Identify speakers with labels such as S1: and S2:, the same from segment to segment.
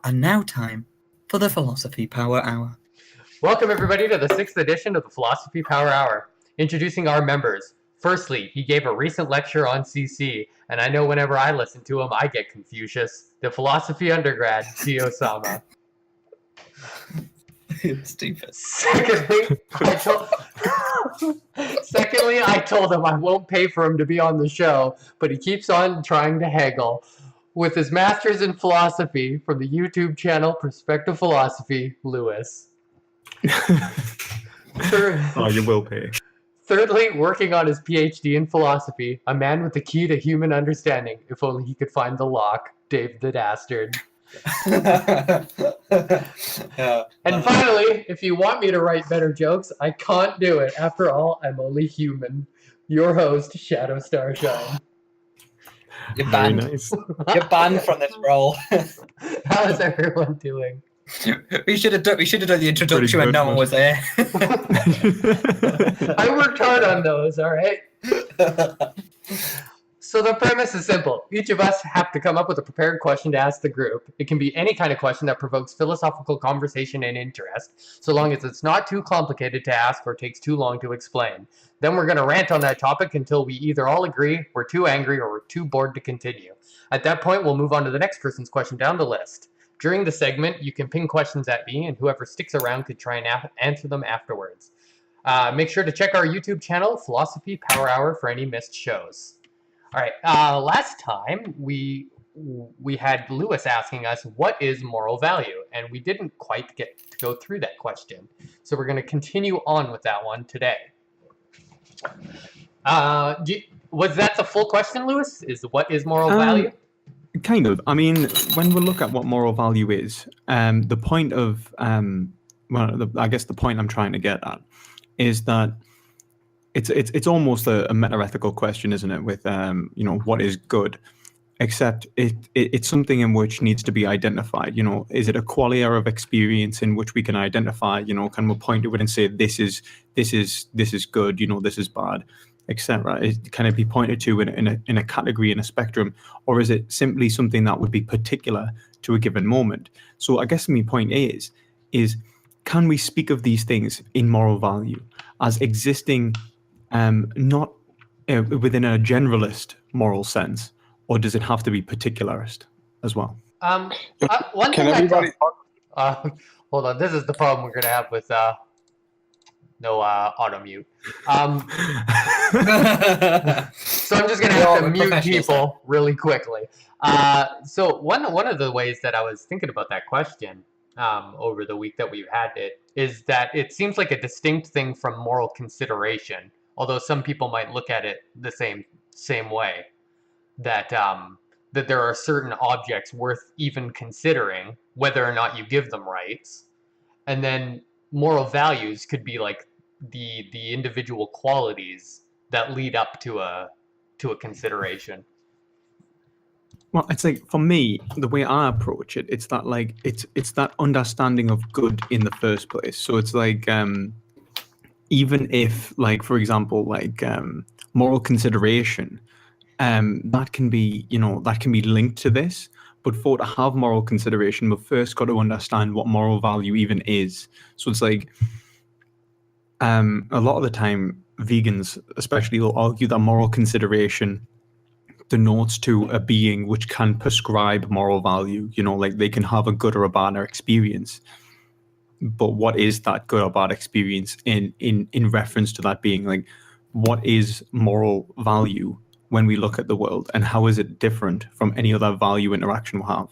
S1: And now time for the Philosophy Power Hour.
S2: Welcome everybody to the 6th edition of the Philosophy Power Hour. Introducing our members. Firstly, he gave a recent lecture on CC, and I know whenever I listen to him, I get Confucius. The philosophy undergrad, Dio-sama.
S1: Stupid.
S2: Secondly, I told him I won't pay for him to be on the show, but he keeps on trying to haggle. With his master's in philosophy from the YouTube channel Perspective Philosophy, Lewis.
S3: Oh, you will pay.
S2: Thirdly, working on his PhD in philosophy, a man with the key to human understanding, if only he could find the lock, Dave the Dastard. And finally, if you want me to write better jokes, I can't do it. After all, I'm only human. Your host, Shadow Starshine.
S1: You're banned.
S3: Very nice.
S1: You're banned from this role.
S2: How is everyone doing?
S1: We should have done the introduction when no one was there.
S2: I worked hard on those, all right? So the premise is simple. Each of us have to come up with a prepared question to ask the group. It can be any kind of question that provokes philosophical conversation and interest, so long as it's not too complicated to ask or takes too long to explain. Then we're going to rant on that topic until we either all agree, we're too angry, or we're too bored to continue. At that point, we'll move on to the next person's question down the list. During the segment, you can ping questions at me, and whoever sticks around could try and answer them afterwards. Make sure to check our YouTube channel, Philosophy Power Hour, for any missed shows. All right, last time we had Lewis asking us, what is moral value? And we didn't quite get to go through that question. So we're going to continue on with that one today. Was that the full question, Lewis? What is moral value?
S3: Kind of. I mean, when we look at what moral value is, the point of, I guess the point I'm trying to get at is that it's almost a meta-ethical question, isn't it? With what is good, except it's something in which needs to be identified. Is it a qualia of experience in which we can identify? Can we point to it and say this is good? This is bad, etc. Can it be pointed to in a category, in a spectrum, or is it simply something that would be particular to a given moment? So I guess my point is can we speak of these things in moral value as existing? Not within a generalist moral sense, or does it have to be particularist as well?
S2: One
S4: Can
S2: thing
S4: everybody
S2: talk? Hold on, this is the problem we're gonna have with no auto mute. So I'm just gonna have to mute people really quickly. So one of the ways that I was thinking about that question over the week that we've had it is that it seems like a distinct thing from moral consideration. Although some people might look at it the same way, that there are certain objects worth even considering whether or not you give them rights, and then moral values could be like the individual qualities that lead up to a consideration.
S3: Well, it's like, for me, the way I approach it, it's that it's that understanding of good in the first place. So it's like, even if, like, for example, like moral consideration, that can be linked to this. But to have moral consideration, we've first got to understand what moral value even is. So it's like, a lot of the time, vegans especially will argue that moral consideration denotes to a being which can prescribe moral value. Like they can have a good or a bad experience. But what is that good or bad experience in reference to that being? Like, what is moral value when we look at the world, and how is it different from any other value interaction we have?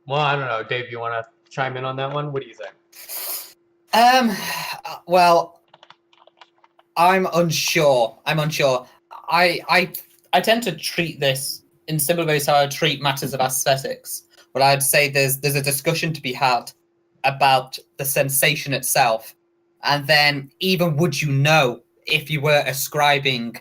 S2: Well, I don't know. Dave, you want to chime in on that one? What do you think?
S1: Well, I'm unsure. I tend to treat this in similar ways how I treat matters of aesthetics. Well, I'd say there's a discussion to be had about the sensation itself, and then even would you know if you were ascribing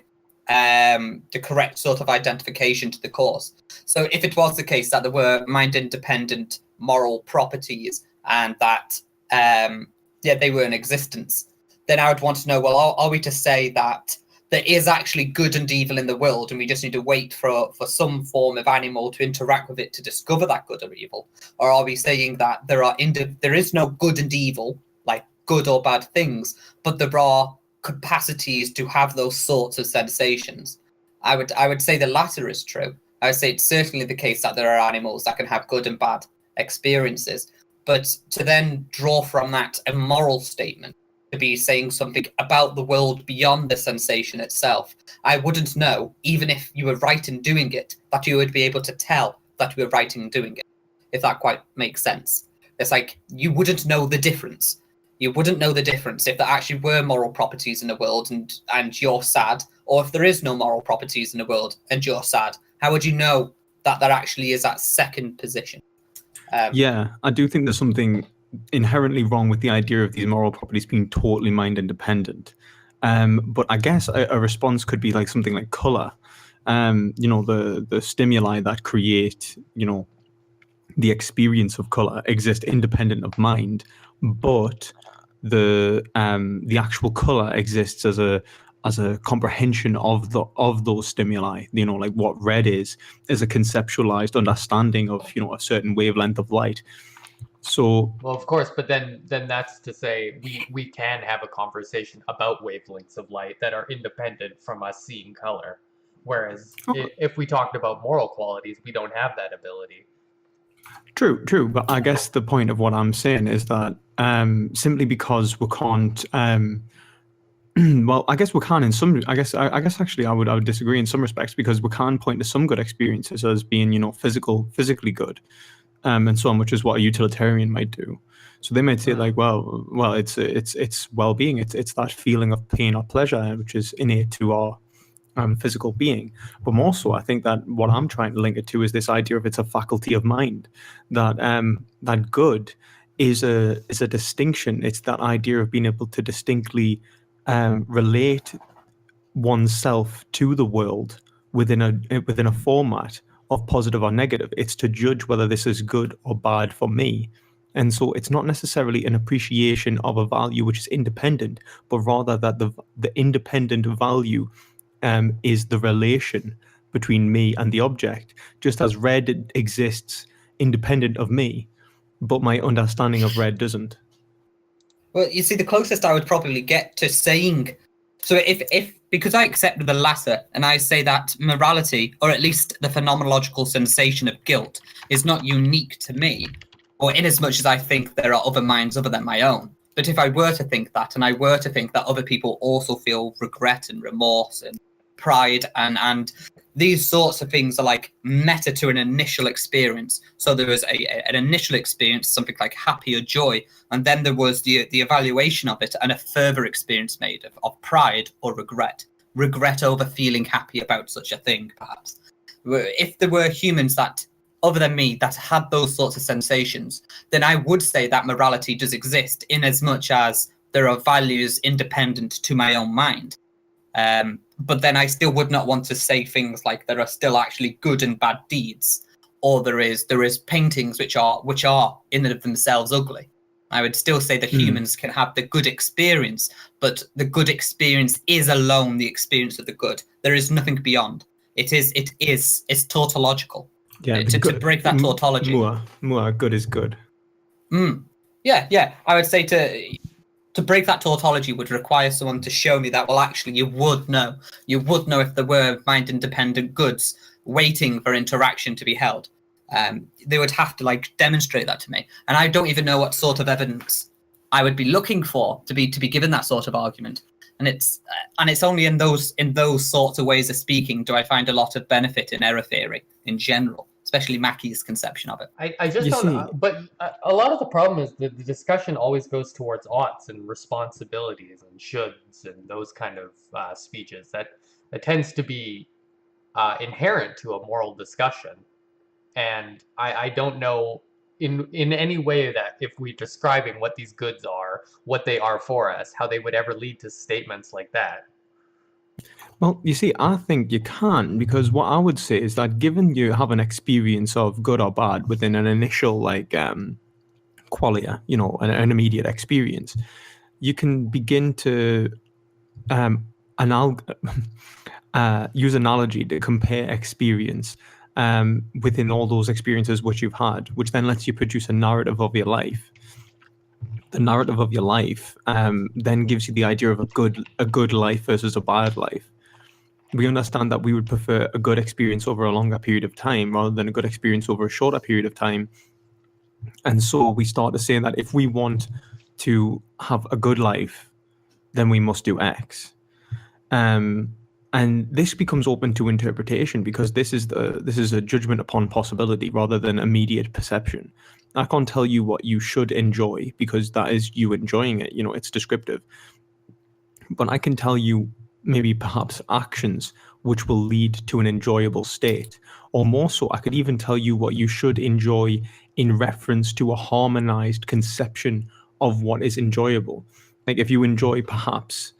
S1: the correct sort of identification to the cause. So if it was the case that there were mind-independent moral properties and that they were in existence, then I would want to know, well, are we to say that there is actually good and evil in the world, and we just need to wait for some form of animal to interact with it to discover that good or evil? Or are we saying that there is no good and evil, like good or bad things, but there are capacities to have those sorts of sensations? I would say the latter is true. I would say it's certainly the case that there are animals that can have good and bad experiences, but to then draw from that a moral statement, to be saying something about the world beyond the sensation itself, I wouldn't know, even if you were right in doing it, that you would be able to tell that you were right in doing it, if that quite makes sense. It's like you wouldn't know the difference. You wouldn't know the difference if there actually were moral properties in the world and you're sad, or if there is no moral properties in the world and you're sad. How would you know that there actually is that second position?
S3: Yeah, I do think there's something inherently wrong with the idea of these moral properties being totally mind independent. But I guess a response could be like something like color. The stimuli that create, the experience of color exist independent of mind, but the actual color exists as a comprehension of those stimuli. Like what red is a conceptualized understanding of a certain wavelength of light. So,
S2: well, of course, but then that's to say we can have a conversation about wavelengths of light that are independent from us seeing color, whereas if we talked about moral qualities, we don't have that ability.
S3: True, but I guess the point of what I'm saying is that simply because we can't, well, I guess we can in some. I guess actually I would disagree in some respects, because we can point to some good experiences as being physically good, and so on, which is what a utilitarian might do. So they might say like, well, it's well-being. It's that feeling of pain or pleasure which is innate to our physical being. But more so, I think that what I'm trying to link it to is this idea of it's a faculty of mind, that that good is a distinction. It's that idea of being able to distinctly relate oneself to the world within a format of positive or negative. It's to judge whether this is good or bad for me. And so it's not necessarily an appreciation of a value which is independent, but rather that the independent value is the relation between me and the object, just as red exists independent of me, but my understanding of red doesn't.
S1: Well, you see, the closest I would probably get to saying, so if because I accept the latter and I say that morality, or at least the phenomenological sensation of guilt, is not unique to me, or in as much as I think there are other minds other than my own. But if I were to think that, and I were to think that other people also feel regret and remorse and pride and these sorts of things are like meta to an initial experience. So there was an initial experience, something like happy or joy, and then there was the evaluation of it and a further experience made of pride or regret over feeling happy about such a thing, perhaps. If there were humans that, other than me, that had those sorts of sensations, then I would say that morality does exist in as much as there are values independent to my own mind. But then I still would not want to say things like there are still actually good and bad deeds, or there is paintings which are in and of themselves ugly. I would still say that humans can have the good experience, but the good experience is alone the experience of the good. There is nothing beyond. It's tautological.
S3: Yeah,
S1: to break that tautology.
S3: More good is good.
S1: Yeah. I would say to break that tautology would require someone to show me that, well, actually, you would know if there were mind-independent goods waiting for interaction to be held. They would have to demonstrate that to me, and I don't even know what sort of evidence I would be looking for to be given that sort of argument. And it's only in those sorts of ways of speaking do I find a lot of benefit in error theory in general, especially Mackey's conception of it.
S2: I just don't know, but a lot of the problem is that the discussion always goes towards oughts and responsibilities and shoulds and those kind of speeches. That tends to be inherent to a moral discussion. And I don't know in any way that if we're describing what these goods are, what they are for us, how they would ever lead to statements like that.
S3: Well, you see, I think you can, because what I would say is that given you have an experience of good or bad within an initial qualia, an immediate experience, you can begin to and I'll use analogy to compare experience within all those experiences which you've had, which then lets you produce a narrative of your life. The narrative of your life then gives you the idea of a good life versus a bad life. We understand that we would prefer a good experience over a longer period of time rather than a good experience over a shorter period of time. And so we start to say that if we want to have a good life, then we must do X. And this becomes open to interpretation because this is a judgment upon possibility rather than immediate perception. I can't tell you what you should enjoy because that is you enjoying it. It's descriptive. But I can tell you maybe perhaps actions which will lead to an enjoyable state. Or more so, I could even tell you what you should enjoy in reference to a harmonized conception of what is enjoyable. Like if you enjoy perhaps,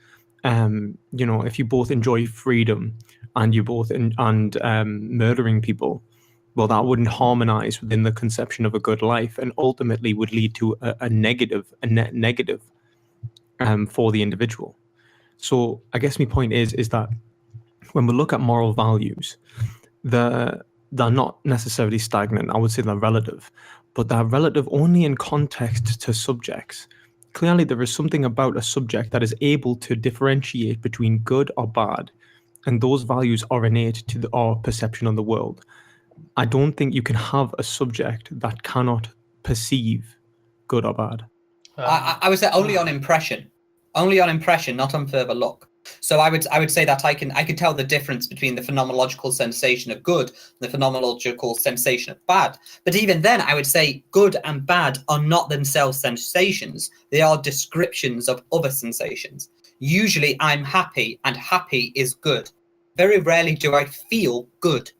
S3: if you both enjoy freedom and you both murdering people, well, that wouldn't harmonize within the conception of a good life and ultimately would lead to a net negative for the individual. So I guess my point is that when we look at moral values, they're not necessarily stagnant. I would say they're relative, but they're relative only in context to subjects. Clearly, there is something about a subject that is able to differentiate between good or bad, and those values are innate to our perception of the world. I don't think you can have a subject that cannot perceive good or bad.
S1: I would say only on impression, not on further look. So I would say that I could tell the difference between the phenomenological sensation of good and the phenomenological sensation of bad. But even then, I would say good and bad are not themselves sensations. They are descriptions of other sensations. Usually I'm happy and happy is good. Very rarely do I feel good.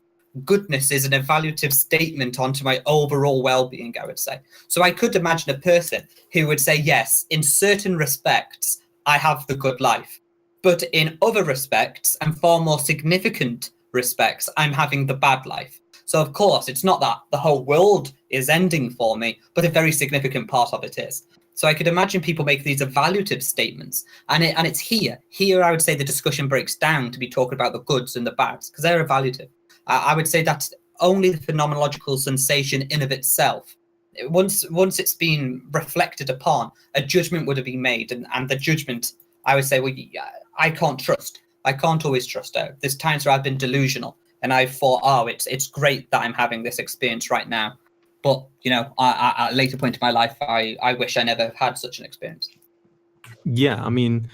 S1: Goodness is an evaluative statement onto my overall well-being, I would say. So I could imagine a person who would say, yes, in certain respects, I have the good life. But in other respects, and far more significant respects, I'm having the bad life. So of course, it's not that the whole world is ending for me, but a very significant part of it is. So I could imagine people make these evaluative statements, and it's here. Here, I would say the discussion breaks down to be talking about the goods and the bads, because they're evaluative. I would say that's only the phenomenological sensation in of itself. Once it's been reflected upon, a judgment would have been made, and the judgment, I would say, well, I can't trust. I can't always trust out. There's times where I've been delusional, and I've thought, oh, it's great that I'm having this experience right now. But, at a later point in my life, I wish I never had such an experience.
S3: Yeah, I mean,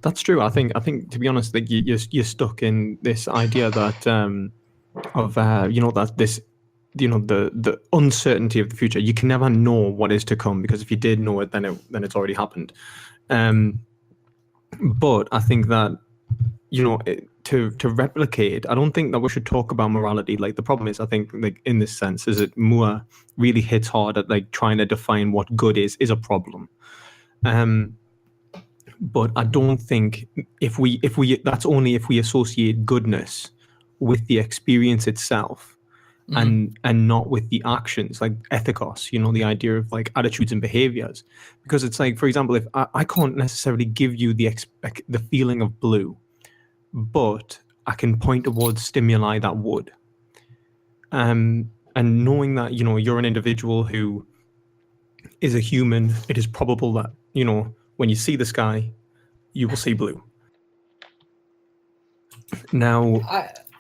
S3: that's true. I think to be honest, that you're stuck in this idea that that this, the uncertainty of the future. You can never know what is to come, because if you did know it, then it's already happened. But I think that to replicate, I don't think that we should talk about morality. Like, the problem is, I think, like, in this sense, is that Moore really hits hard at like trying to define what good is a problem. But I don't think if we that's only if we associate goodness with the experience itself, and not with the actions, like ethikos, the idea of like attitudes and behaviors. Because it's like, for example, if I can't necessarily give you the feeling of blue, but I can point towards stimuli that would. And knowing that, you're an individual who is a human, it is probable that, when you see the sky, you will see blue. Now,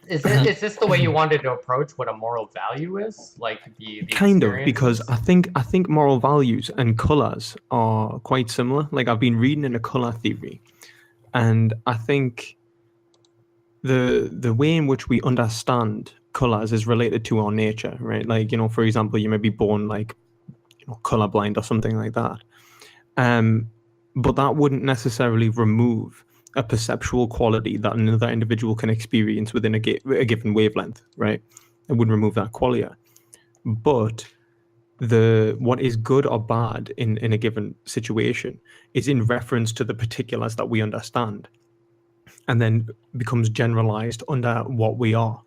S2: is this the way you wanted to approach what a moral value is? Like the
S3: kind of, because I think moral values and colors are quite similar. Like, I've been reading in a color theory, and I think the way in which we understand colors is related to our nature, right? Like, for example, you may be born like colorblind or something like that. But that wouldn't necessarily remove a perceptual quality that another individual can experience within a given wavelength, right? It wouldn't remove that qualia. But what is good or bad in a given situation is in reference to the particulars that we understand, and then becomes generalized under what we are.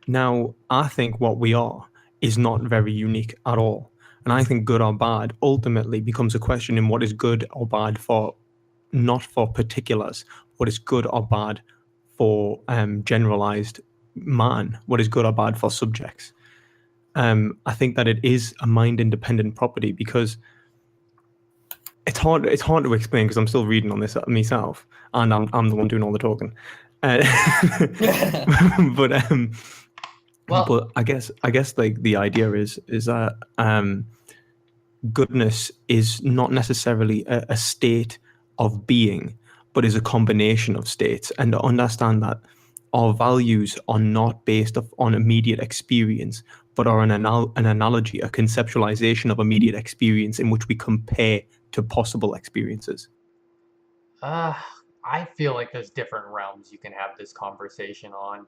S3: Now, I think what we are is not very unique at all. And I think good or bad ultimately becomes a question in what is good or bad for, not for particulars, what is good or bad for generalized man, what is good or bad for subjects. I think that it is a mind-independent property because it's hard to explain because I'm still reading on this myself, and I'm the one doing all the talking. But
S2: Well,
S3: but I guess like the idea is that goodness is not necessarily a state of being, but is a combination of states, and to understand that our values are not based on immediate experience, but are an analogy, a conceptualization of immediate experience in which we compare to possible experiences.
S2: I feel like there's different realms you can have this conversation on,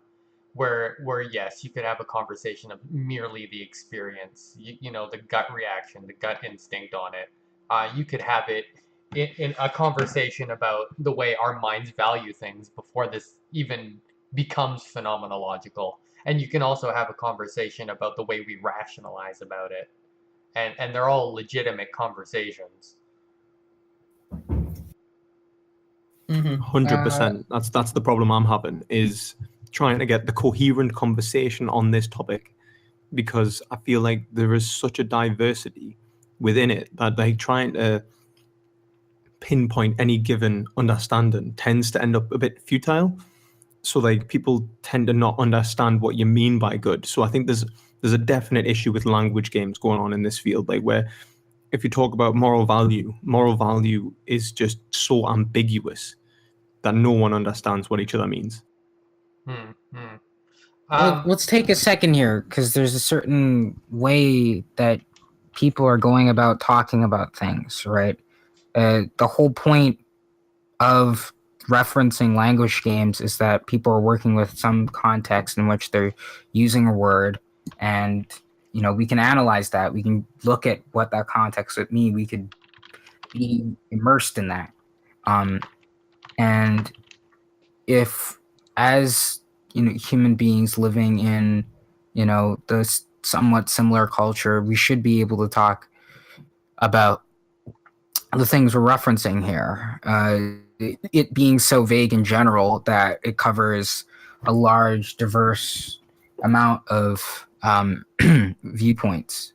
S2: where yes, you could have a conversation of merely the experience, you know, the gut reaction, the gut instinct on it. You could have it in a conversation about the way our minds value things before this even becomes phenomenological. And you can also have a conversation about the way we rationalize about it. And they're all legitimate conversations.
S3: 100%. That's the problem I'm having, is trying to get the coherent conversation on this topic, because I feel like there is such a diversity within it that like trying to pinpoint any given understanding tends to end up a bit futile. So like people tend to not understand what you mean by good. So I think there's a definite issue with language games going on in this field, like where if you talk about moral value is just so ambiguous that no one understands what each other means.
S4: Well, let's take a second here, because there's a certain way that people are going about talking about things, right? The whole point of referencing language games is that people are working with some context in which they're using a word, and you know, we can analyze that. We can look at what that context would mean. We could be immersed in that. And if, as you know, human beings living in, you know, the somewhat similar culture, we should be able to talk about the things we're referencing here. It being so vague in general that it covers a large, diverse amount of viewpoints.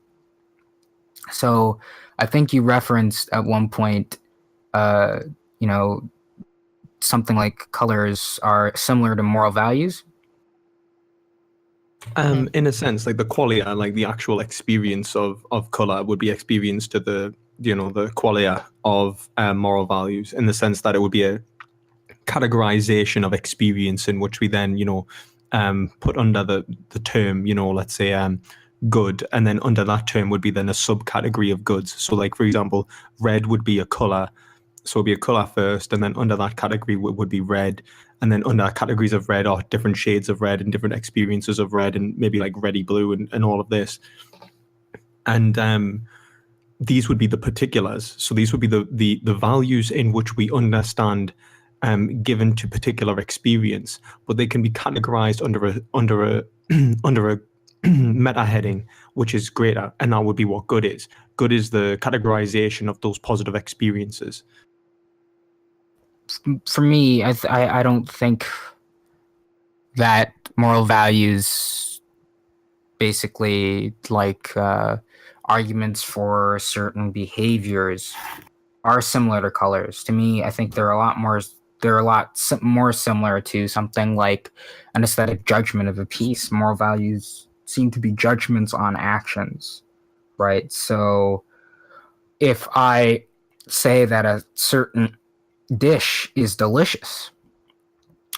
S4: So I think you referenced at one point, you know, something like colors are similar to moral values.
S3: In a sense, like the qualia, like the actual experience of color would be experienced to the, you know, the qualia of moral values, in the sense that it would be a categorization of experience in which we then, you know, put under the term, you know, let's say good, and then under that term would be then a subcategory of goods. So like, for example, red would be a color, so it'd be a color first, and then under that category would be red, and then under categories of red are different shades of red and different experiences of red, and maybe like reddy blue and all of this. And these would be the particulars. So these would be the values in which we understand given to particular experience, but they can be categorized under a meta heading, which is greater, and that would be what good is. Good is the categorization of those positive experiences.
S4: For me, I don't think that moral values, basically like arguments for certain behaviors, are similar to colors. To me, I think they're a lot more similar to something like an aesthetic judgment of a piece. Moral values seem to be judgments on actions, right? So if I say that a certain dish is delicious,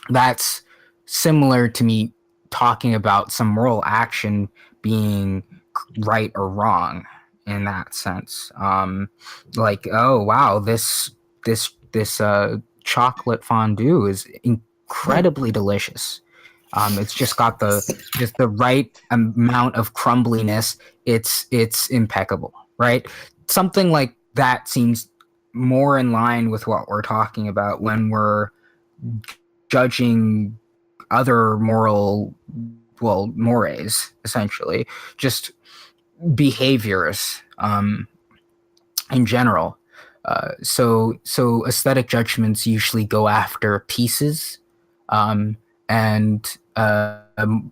S4: that's similar to me talking about some moral action being right or wrong in that sense. Like, oh wow, this chocolate fondue is incredibly delicious. It's just got the right amount of crumbliness. It's impeccable, right? Something like that seems more in line with what we're talking about when we're judging other mores, essentially, just behaviors in general. So aesthetic judgments usually go after pieces, and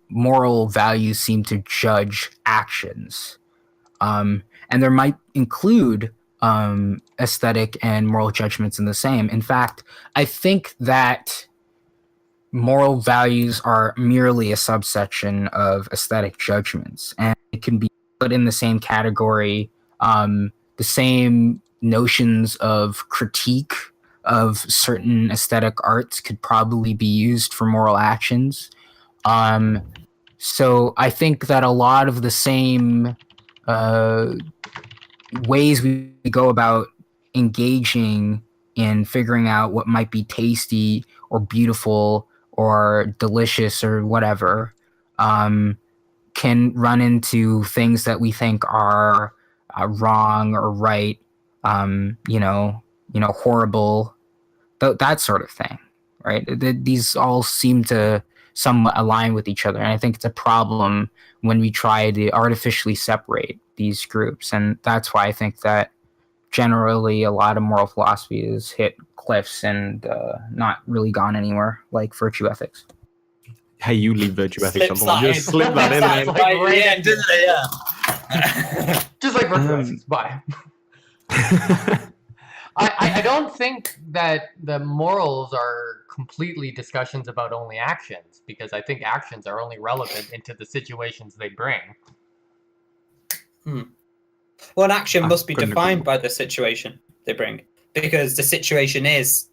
S4: moral values seem to judge actions. And there might include aesthetic and moral judgments in the same. In fact, I think that moral values are merely a subsection of aesthetic judgments, and it can be put in the same category. The same notions of critique of certain aesthetic arts could probably be used for moral actions. So I think that a lot of the same ways we go about engaging in figuring out what might be tasty or beautiful or delicious or whatever can run into things that we think are wrong or right, horrible, that sort of thing, right? These all seem to somewhat align with each other, and I think it's a problem when we try to artificially separate these groups, and that's why I think that generally a lot of moral philosophy has hit cliffs and not really gone anywhere, like virtue ethics.
S3: Hey, you leave virtue ethics
S1: Slips
S3: alone.
S1: that in.
S3: Just slip that in.
S1: That's
S3: man.
S1: like
S2: Right
S1: yeah,
S2: in.
S1: doesn't it? Yeah.
S2: Just like virtue ethics. Bye. I don't think that the morals are completely discussions about only actions, because I think actions are only relevant into the situations they bring.
S1: Well, an action
S3: I
S1: must be
S3: couldn't
S1: defined
S3: agree
S1: by the situation they bring, because the situation is,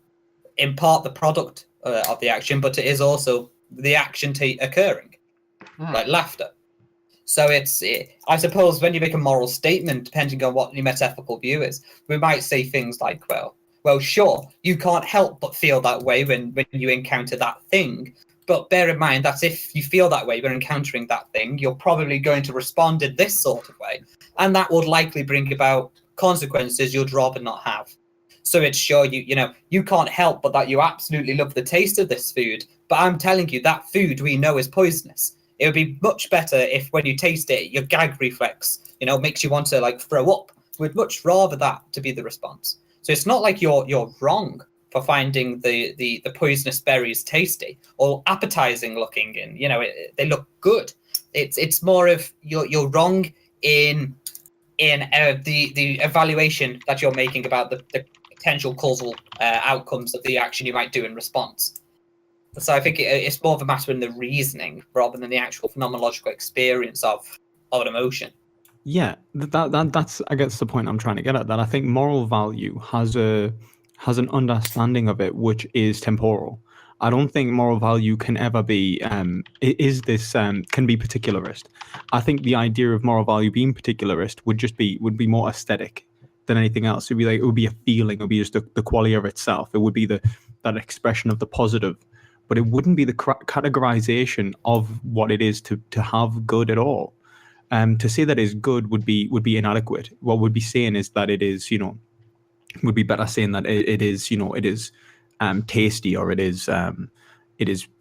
S1: in part, the product of the action, but it is also the action occurring, like laughter. So I suppose when you make a moral statement, depending on what your metaphysical view is, we might say things like, well, sure, you can't help but feel that way when you encounter that thing. But bear in mind that if you feel that way when encountering that thing, you're probably going to respond in this sort of way. And that would likely bring about consequences you'd rather not have. So it's sure you can't help but that you absolutely love the taste of this food. But I'm telling you, that food we know is poisonous. It would be much better if when you taste it, your gag reflex, makes you want to like throw up. We'd much rather that to be the response. So it's not like you're wrong for finding the poisonous berries tasty or appetizing looking, and they look good. It's more of you're wrong in the evaluation that you're making about the potential causal outcomes of the action you might do in response. So I think it's more of a matter in the reasoning rather than the actual phenomenological experience of an emotion.
S3: Yeah, that's I guess the point I'm trying to get at. That I think moral value has an understanding of it which is temporal. I don't think moral value can ever be can be particularist. I think the idea of moral value being particularist would be more aesthetic than anything else. It would be a feeling. It would be just the quality of itself. It would be that expression of the positive, but it wouldn't be the categorization of what it is to have good at all. To say that is good would be inadequate. What would be saying is that it is, would be better saying that it is tasty, or it is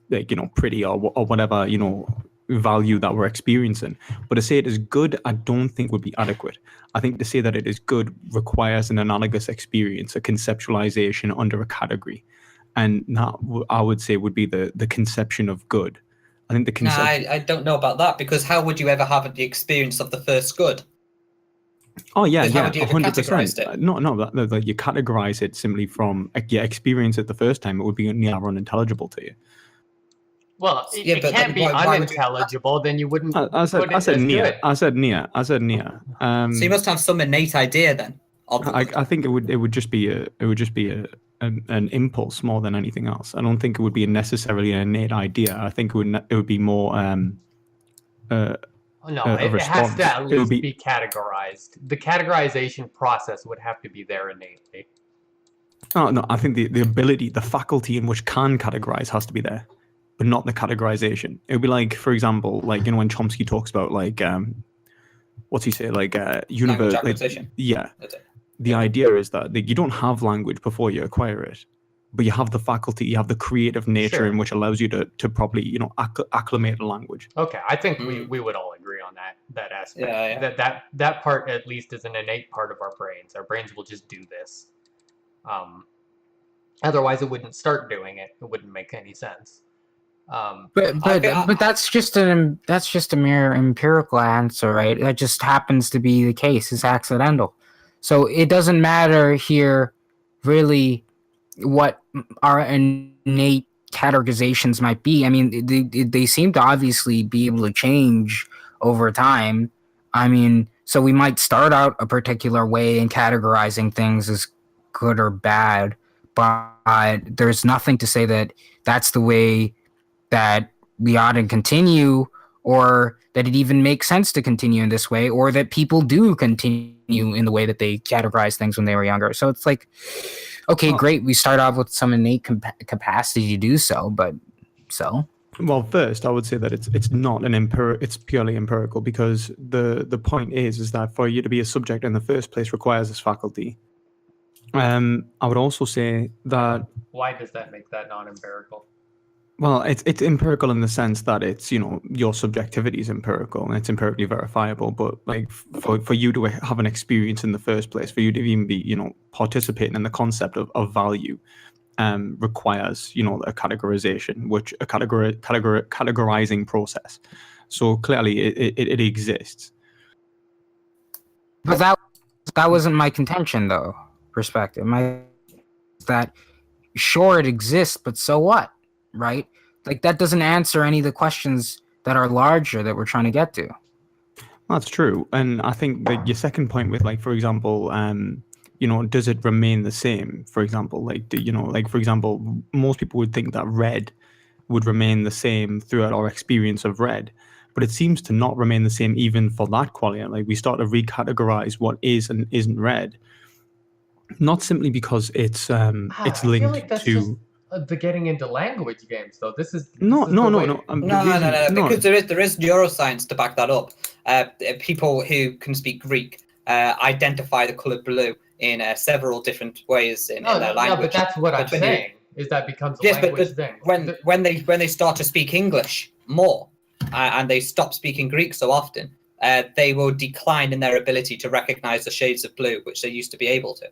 S3: like, pretty, or whatever, value that we're experiencing. But to say it is good, I don't think would be adequate. I think to say that it is good requires an analogous experience, a conceptualization under a category. And that, I would say, would be the conception of good. I think the conception...
S1: I don't know about that, because how would you ever have the experience of the first good?
S3: Oh yeah,
S1: How would you
S3: 100%.
S1: it?
S3: No, that you categorize it simply from your experience it the first time. It would be near unintelligible to you.
S2: Well, it can't be unintelligible. Then you wouldn't.
S3: I said near. I said near.
S1: So you must have some innate idea then.
S3: I think it would just be an impulse more than anything else. I don't think it would be necessarily an innate idea. I think it would be more.
S2: It has to at least be categorized. The categorization process would have to be there innately.
S3: Oh no, I think the ability, the faculty in which can categorize has to be there, but not the categorization. It would be like, for example, like when Chomsky talks about like what's he say, like universe, yeah. The idea is that you don't have language before you acquire it, but you have the faculty, you have the creative nature in which allows you to properly, acclimate a language.
S2: Okay, I think we would all agree on that aspect. Yeah. That part at least is an innate part of our brains. Our brains will just do this. Otherwise, it wouldn't start doing it. It wouldn't make any sense.
S4: But that's just a mere empirical answer, right? That just happens to be the case. It's accidental. So it doesn't matter here really what our innate categorizations might be. I mean, they seem to obviously be able to change over time. I mean, so we might start out a particular way in categorizing things as good or bad, but there's nothing to say that that's the way that we ought to continue, or that it even makes sense to continue in this way, or that people do continue in the way that they categorize things when they were younger. So it's like, okay, great, we start off with some innate capacity to do so, but so.
S3: Well, first, I would say that it's not it's purely empirical, because the point is that for you to be a subject in the first place requires this faculty. I would also say that.
S2: Why does that make that non-empirical?
S3: Well, it's empirical in the sense that it's, your subjectivity is empirical and it's empirically verifiable. But like for you to have an experience in the first place, for you to even be, participating in the concept of value, requires, a categorization, which a categorizing process. So clearly it exists.
S4: But that wasn't my contention, though. Perspective, that sure it exists, but so what? Right? Like that doesn't answer any of the questions that are larger that we're trying to get to.
S3: That's true. And I think that your second point with, like, for example, does it remain the same? For example, for example, most people would think that red would remain the same throughout our experience of red, but it seems to not remain the same even for that qualia. Like we start to recategorize what is and isn't red, not simply because it's linked
S2: I feel like that's
S3: to.
S2: Just the getting into language games, though. This is
S3: No.
S1: Because there is neuroscience to back that up. People who can speak Greek identify the color blue in several different ways in their language.
S2: No, but that's what I'm saying. Is that becomes a language thing.
S1: When they start to speak English more and they stop speaking Greek so often, they will decline in their ability to recognize the shades of blue, which they used to be able to.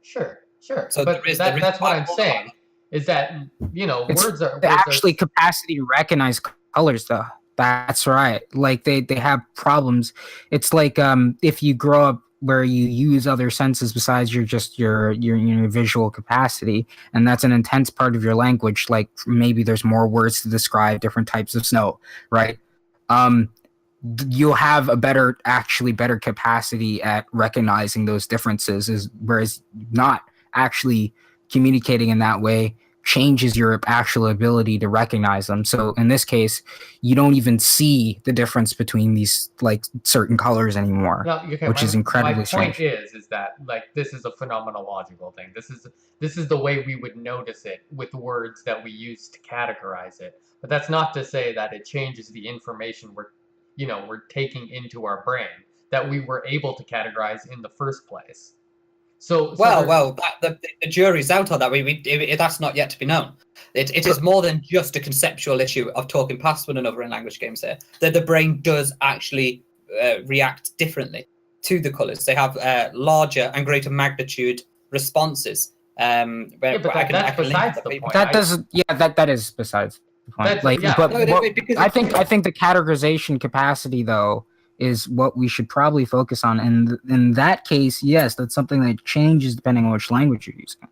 S2: Sure.
S1: So
S2: but that's what I'm saying. Is that words are
S4: actually capacity to recognize colors, though. That's right. Like they have problems. It's like if you grow up where you use other senses besides your visual capacity, and that's an intense part of your language. Like maybe there's more words to describe different types of snow, right? You'll have a better capacity at recognizing those differences, whereas not actually communicating in that way changes your actual ability to recognize them. So in this case, you don't even see the difference between these like certain colors anymore, which is incredibly strange.
S2: My point is that like this is a phenomenological thing. This is the way we would notice it with words that we use to categorize it. But that's not to say that it changes the information we're taking into our brain that we were able to categorize in the first place.
S1: The jury's out on that. That's not yet to be known. It is more than just a conceptual issue of talking past one another in language games here. That the brain does actually react differently to the colours. They have larger and greater magnitude responses.
S2: But that's besides the point.
S4: That is besides the point. I think the categorization capacity, though, is what we should probably focus on. And in that case, yes, that's something that changes depending on which language you're using.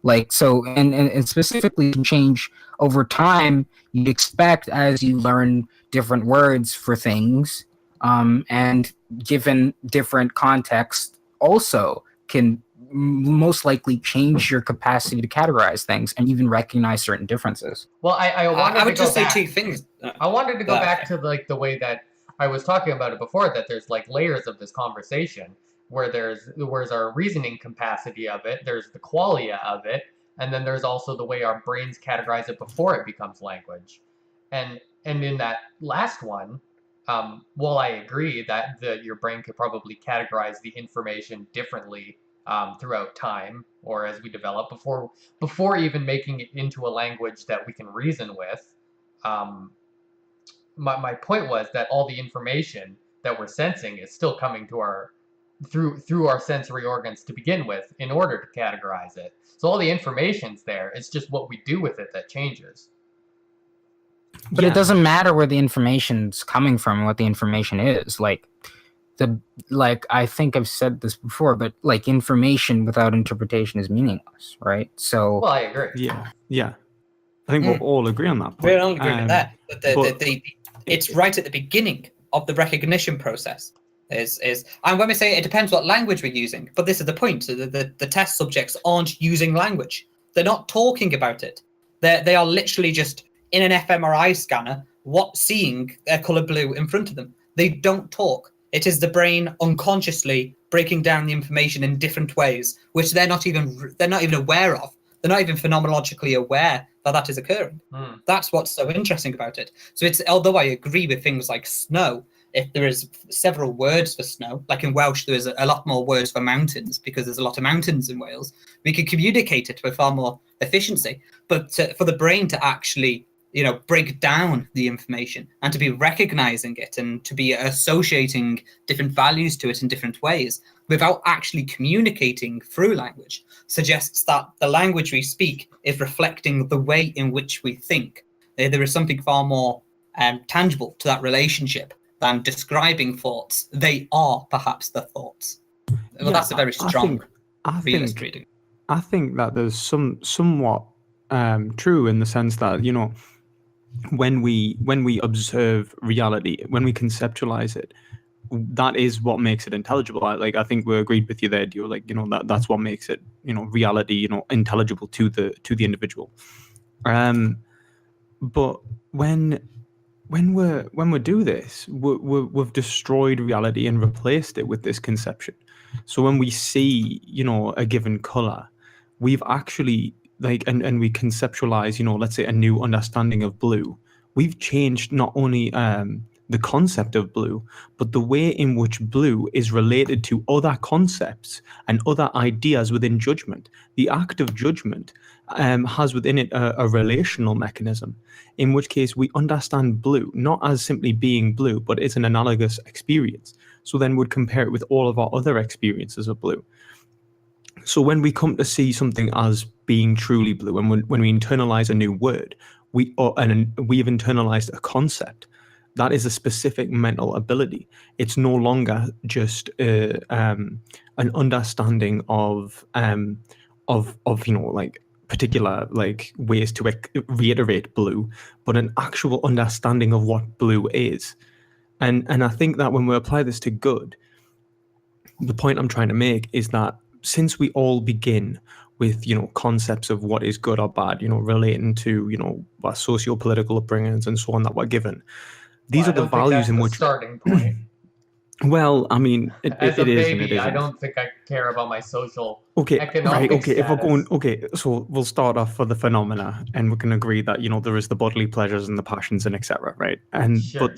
S4: Like, so, and specifically can change over time. You'd expect as you learn different words for things, and given different context, also can most likely change your capacity to categorize things and even recognize certain differences.
S2: Well, I would just say
S1: two things.
S2: I wanted to go back to like the way that I was talking about it before, that there's like layers of this conversation where there's our reasoning capacity of it, there's the qualia of it, and then there's also the way our brains categorize it before it becomes language. And in that last one, while I agree that your brain could probably categorize the information differently throughout time or as we develop before even making it into a language that we can reason with, my point was that all the information that we're sensing is still coming to through our sensory organs to begin with in order to categorize it. So all the information's there. It's just what we do with it that changes.
S4: But it doesn't matter where the information's coming from and what the information is. Like I think I've said this before, but like information without interpretation is meaningless, right? So
S2: Well, I agree.
S3: Yeah. I think we'll all agree on that point.
S1: We're all agreeing there.
S3: but
S1: It's right at the beginning of the recognition process. And when we say it depends what language we're using, but this is the point. The test subjects aren't using language. They're not talking about it. They are literally just in an fMRI scanner, seeing a color blue in front of them. They don't talk. It is the brain unconsciously breaking down the information in different ways, which they're not even aware of. They're not even phenomenologically aware that is occurring. That's what's so interesting about it. So although I agree with things like snow, if there is several words for snow, like in Welsh, there is a lot more words for mountains because there's a lot of mountains in Wales. We can communicate it with far more efficiency. But for the brain to actually, break down the information and to be recognizing it and to be associating different values to it in different ways without actually communicating through language suggests that the language we speak is reflecting the way in which we think. There is something far more tangible to that relationship than describing thoughts. They are perhaps the thoughts. Well, that's a very strong realist reading.
S3: I think that there's somewhat true in the sense that, when we observe reality, when we conceptualize it, that is what makes it intelligible. I think we agreed with you there, Dio. That's what makes it, reality, intelligible to the individual. But when we do this, we've destroyed reality and replaced it with this conception. So when we see, a given color, we've actually and we conceptualize, let's say a new understanding of blue. We've changed not only the concept of blue, but the way in which blue is related to other concepts and other ideas within judgment. The act of judgment has within it a relational mechanism, in which case we understand blue not as simply being blue, but it's an analogous experience. So then we'd compare it with all of our other experiences of blue. So when we come to see something as being truly blue, and when we internalize a new word, we've internalized a concept. That is a specific mental ability. It's no longer just an understanding of particular ways to reiterate blue, but an actual understanding of what blue is. And I think that when we apply this to good, the point I'm trying to make is that since we all begin with concepts of what is good or bad, relating to our socio-political upbringings and so on that we're given, these are the values in which
S2: starting point.
S3: Well, I mean, it is and it isn't.
S2: I don't think I care about my social,
S3: economic
S2: status.
S3: If we're going, so we'll start off for the phenomena, and we can agree that there is the bodily pleasures and the passions and etc. Right? And
S2: sure.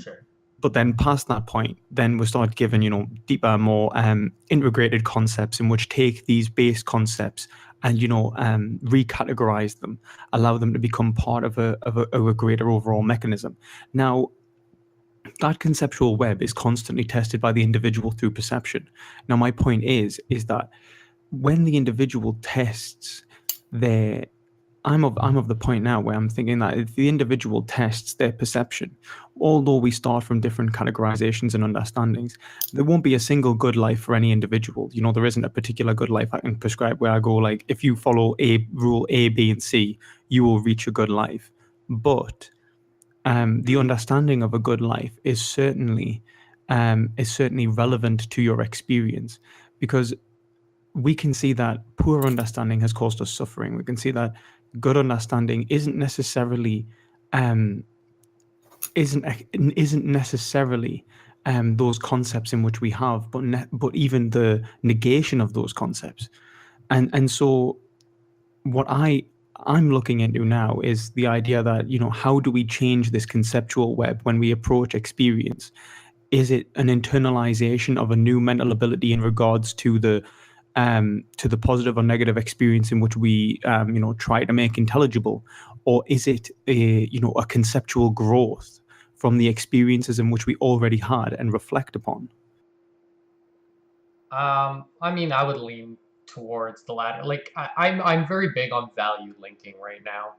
S3: But then past that point, then we start given deeper, more integrated concepts in which take these base concepts and recategorize them, allow them to become part of a greater overall mechanism. Now, that conceptual web is constantly tested by the individual through perception. Now, my point is that when the individual tests their, I'm of the point now where I'm thinking that if the individual tests their perception, although we start from different categorizations and understandings, there won't be a single good life for any individual. There isn't a particular good life I can prescribe where I go if you follow rule A, B, and C, you will reach a good life. But the understanding of a good life is certainly relevant to your experience, because we can see that poor understanding has caused us suffering. We can see that good understanding isn't necessarily those concepts in which we have, but even the negation of those concepts. And so what I'm looking into now is the idea that, how do we change this conceptual web when we approach experience? Is it an internalization of a new mental ability in regards to the positive or negative experience in which we, try to make intelligible? Or is it a conceptual growth from the experiences in which we already had and reflect upon?
S2: I mean, I would lean towards the latter. I'm very big on value linking right now.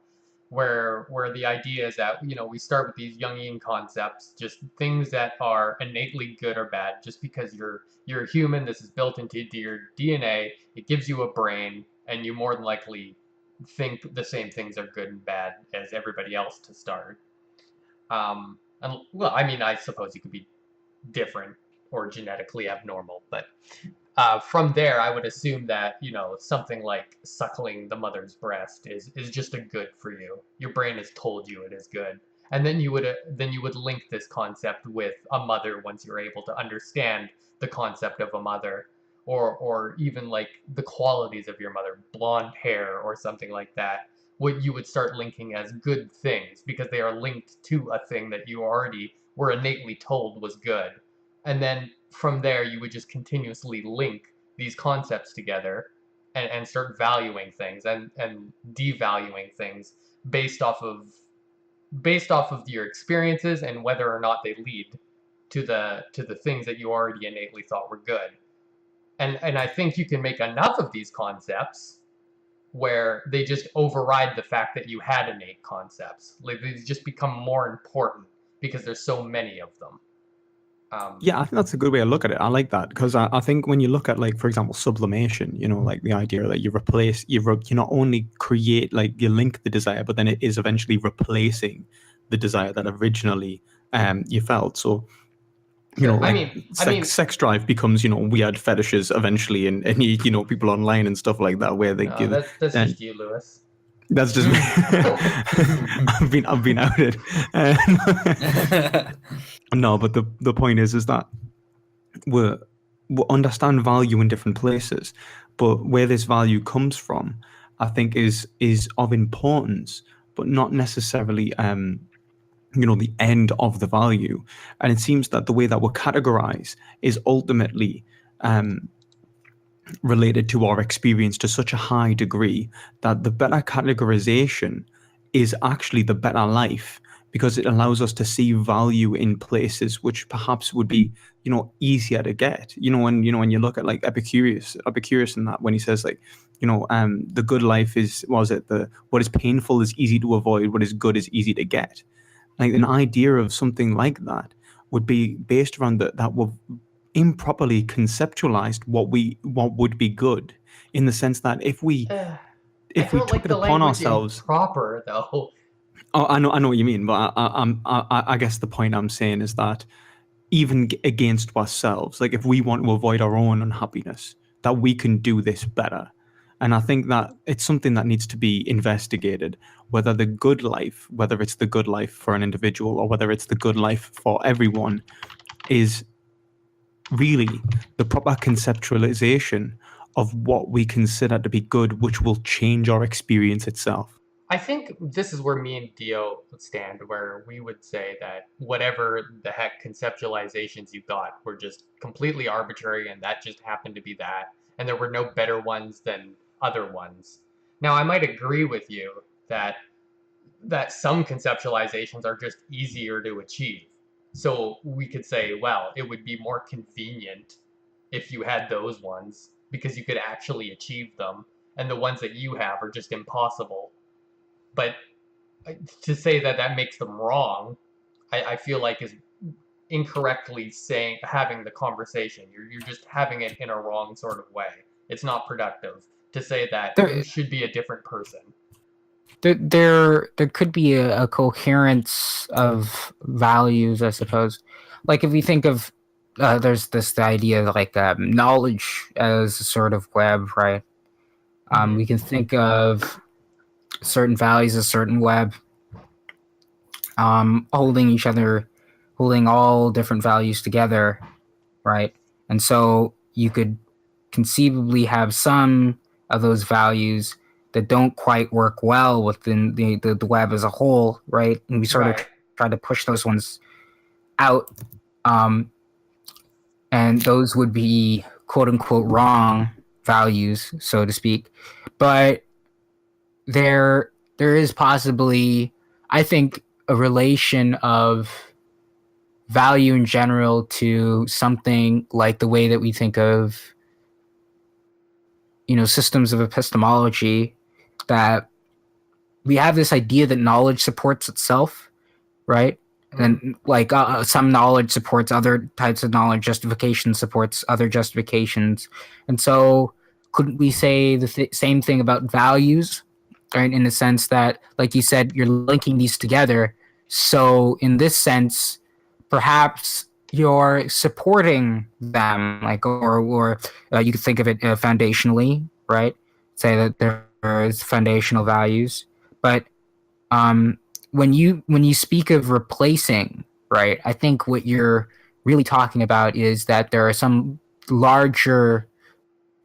S2: where the idea is that, you know, we start with these Jungian concepts, just things that are innately good or bad. Just because you're a human, this is built into your DNA. It gives you a brain, and you more than likely think the same things are good and bad as everybody else to start. And well, I mean, I suppose you could be different or genetically abnormal, but from there, I would assume that, you know, something like suckling the mother's breast is just a good for you. Your brain has told you it is good, and then you would link this concept with a mother once you're able to understand the concept of a mother, or even like the qualities of your mother, blonde hair or something like that. What you would start linking as good things because they are linked to a thing that you already were innately told was good. And then from there, you would just continuously link these concepts together and start valuing things and devaluing things based off of your experiences and whether or not they lead to the things that you already innately thought were good. And I think you can make enough of these concepts where they just override the fact that you had innate concepts. Like, they just become more important because there's so many of them.
S3: Yeah, I think that's a good way to look at it. I like that because I think when you look at, like, for example, sublimation, you know, like the idea that you not only create, like, you link the desire, but then it is eventually replacing the desire that originally you felt. So, you know, like, sex drive becomes, you know, weird fetishes eventually, and you know, people online and stuff like that where they give.
S2: That's just you, Lewis.
S3: That's just me. I've been outed. No, but the point is that we understand value in different places, but where this value comes from, I think is of importance, but not necessarily you know, the end of the value. And it seems that the way that we're categorized is ultimately related to our experience to such a high degree that the better categorization is actually the better life, because it allows us to see value in places which perhaps would be, you know, easier to get. You know, when you look at, like, Epicurus in that, when he says, like, you know, the good life is, what is painful is easy to avoid, what is good is easy to get. Like, an idea of something like that would be based around that we've improperly conceptualized what would be good, in the sense that if we took it upon ourselves.
S2: Proper though.
S3: Oh, I know what you mean, but I guess the point I'm saying is that even against ourselves, like, if we want to avoid our own unhappiness, that we can do this better. And I think that it's something that needs to be investigated, whether it's the good life for an individual or whether it's the good life for everyone, is really the proper conceptualization of what we consider to be good, which will change our experience itself.
S2: I think this is where me and Dio stand, where we would say that whatever the heck conceptualizations you got were just completely arbitrary, and that just happened to be that, and there were no better ones than other ones. Now, I might agree with you that some conceptualizations are just easier to achieve. So we could say, well, it would be more convenient if you had those ones because you could actually achieve them, and the ones that you have are just impossible. But to say that makes them wrong, I feel like is incorrectly having the conversation. You're just having it in a wrong sort of way. It's not productive to say that you should be a different person.
S4: There could be a coherence of values, I suppose. Like, if we think of there's the idea of, like, knowledge as a sort of web, right? We can think of certain values as certain web, holding all different values together, right? And so you could conceivably have some of those values that don't quite work well within the web as a whole, right? And we sort of try to push those ones out, and those would be quote unquote wrong values, so to speak. But there is possibly, I think, a relation of value in general to something like the way that we think of, you know, systems of epistemology, that we have this idea that knowledge supports itself, right? And like some knowledge supports other types of knowledge, justification supports other justifications. And so couldn't we say the same thing about values, right? In the sense that, like you said, you're linking these together. So in this sense, perhaps you're supporting them, like, or you could think of it foundationally, right? Say that there is foundational values, but when you speak of replacing, right, I think what you're really talking about is that there are some larger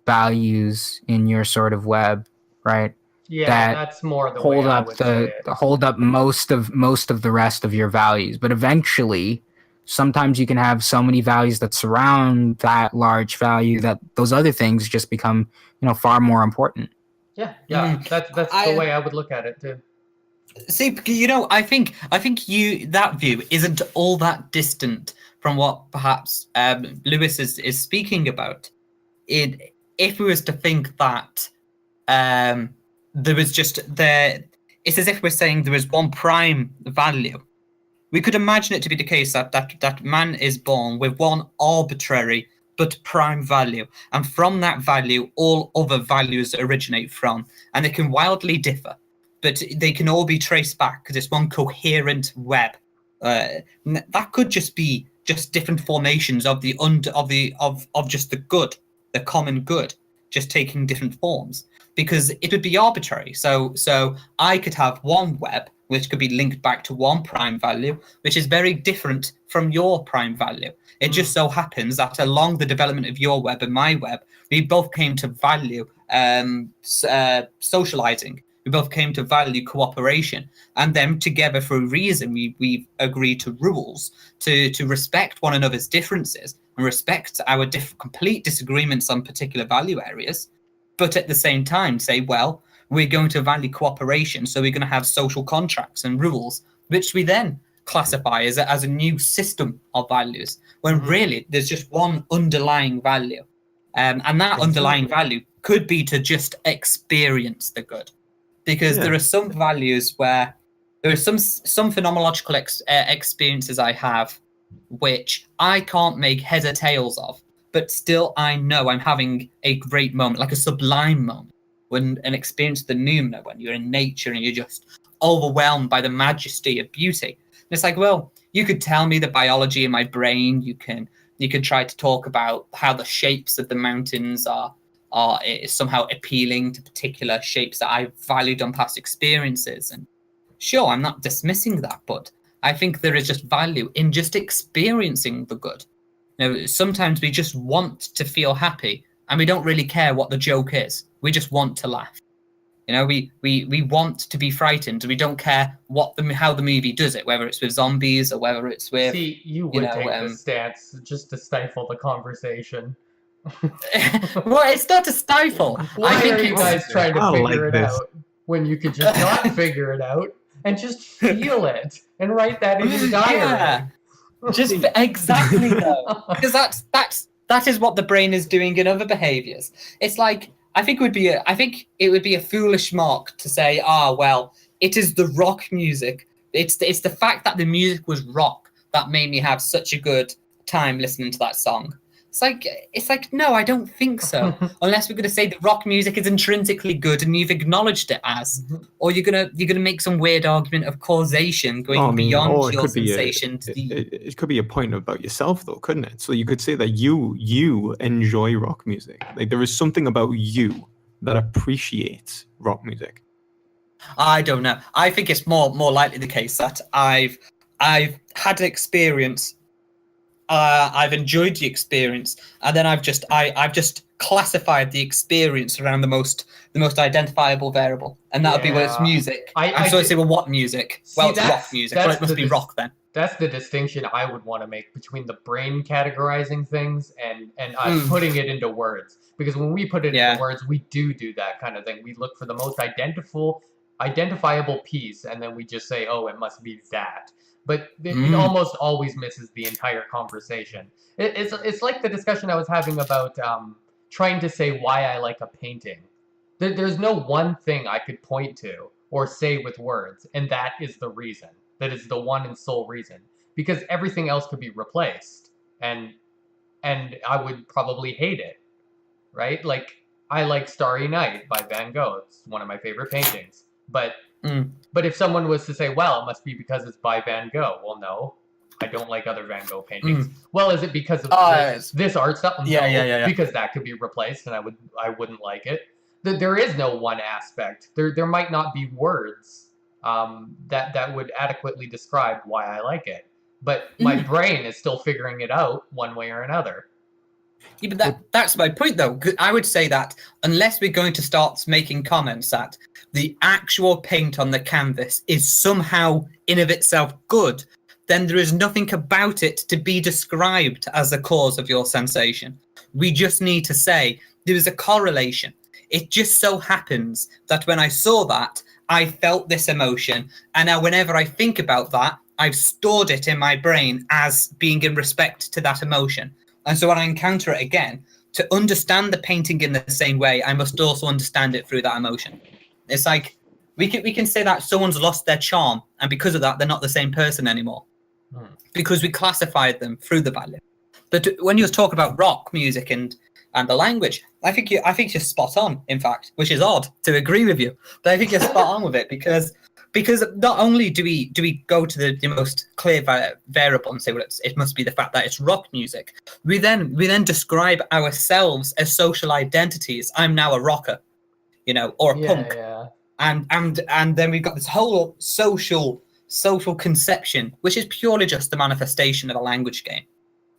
S4: values in your sort of web, right?
S2: Yeah,
S4: that
S2: that's more the
S4: hold
S2: way I
S4: up
S2: would say it.
S4: hold up most of the rest of your values. But eventually, sometimes you can have so many values that surround that large value that those other things just become, far more important.
S2: Yeah, that's the way I would look at it too.
S1: See, I think that view isn't all that distant from what perhaps Lewis is speaking about. If we was to think that there was it's as if we're saying there is one prime value. We could imagine it to be the case that man is born with one arbitrary but prime value, and from that value, all other values originate from, and they can wildly differ, but they can all be traced back because it's one coherent web. That could just be different formations of just the good, the common good, just taking different forms, because it would be arbitrary. So I could have one web which could be linked back to one prime value, which is very different from your prime value. It just so happens that along the development of your web and my web, we both came to value socializing. We both came to value cooperation, and then together through reason, we've agreed to rules to respect one another's differences and respect our complete disagreements on particular value areas, but at the same time say, well, we're going to value cooperation, so we're going to have social contracts and rules, which we then classify as a new system of values, when really there's just one underlying value. And that underlying value could be to just experience the good. Because there are some values where there are some phenomenological experiences I have which I can't make heads or tails of, but still I know I'm having a great moment, like a sublime moment, when an experience of the noumena, when you're in nature and you're just overwhelmed by the majesty of beauty. And it's like, well, you could tell me the biology in my brain. You could try to talk about how the shapes of the mountains are somehow appealing to particular shapes that I've valued on past experiences. And sure, I'm not dismissing that, but I think there is just value in just experiencing the good. Sometimes we just want to feel happy, and we don't really care what the joke is. We just want to laugh. We want to be frightened. We don't care how the movie does it, whether it's with zombies or whether it's with.
S2: See, you would take the stance just to stifle the conversation.
S1: Well, it's not to stifle.
S2: Why are you guys trying to figure it out when you could just not figure it out and just feel it and write that in your diary?
S1: Yeah, just exactly though, because that is what the brain is doing in other behaviors. It's like I think it would be a foolish mark to say, well, it is the rock music. It's the fact that the music was rock that made me have such a good time listening to that song. It's like no, I don't think so. Unless we're going to say that rock music is intrinsically good and you've acknowledged it as, or you're gonna make some weird argument of causation going beyond your sensation.
S3: It could be a point about yourself, though, couldn't it? So you could say that you enjoy rock music. Like there is something about you that appreciates rock music.
S1: I don't know. I think it's more likely the case that I've had an experience. I've enjoyed the experience, and then I've just classified the experience around the most identifiable variable, and that would be when it's music. I'm sorry to say, well, what music? Well, it's rock music. Well, it must be rock then.
S2: That's the distinction I would want to make between the brain categorizing things and us putting it into words. Because when we put it into words, we do that kind of thing. We look for the most identifiable piece, and then we just say, oh, it must be that. But it almost always misses the entire conversation. It's like the discussion I was having about trying to say why I like a painting. There's no one thing I could point to or say with words, and that is the reason. That is the one and sole reason, because everything else could be replaced, and I would probably hate it, right? Like, I like Starry Night by Van Gogh. It's one of my favorite paintings. But if someone was to say, well, it must be because it's by Van Gogh. Well, no, I don't like other Van Gogh paintings. Well, is it because of this art style? No,
S1: Yeah.
S2: because that could be replaced and I wouldn't like it. There is no one aspect. There might not be words that would adequately describe why I like it. But my brain is still figuring it out one way or another.
S1: Yeah, but that's my point, though. I would say that unless we're going to start making comments that the actual paint on the canvas is somehow in of itself good, then there is nothing about it to be described as the cause of your sensation. We just need to say there is a correlation. It just so happens that when I saw that, I felt this emotion, and now whenever I think about that, I've stored it in my brain as being in respect to that emotion. And so when I encounter it again, to understand the painting in the same way, I must also understand it through that emotion. It's like we can say that someone's lost their charm, and because of that, they're not the same person anymore, because we classified them through the value. But when you talk about rock music and the language, I think you're spot on. In fact, which is odd to agree with you, but I think you're spot on with it because not only do we go to the most clear variable and say, well, it must be the fact that it's rock music. We then describe ourselves as social identities. I'm now a rocker, or a punk, and then we've got this whole social conception, which is purely just the manifestation of a language game,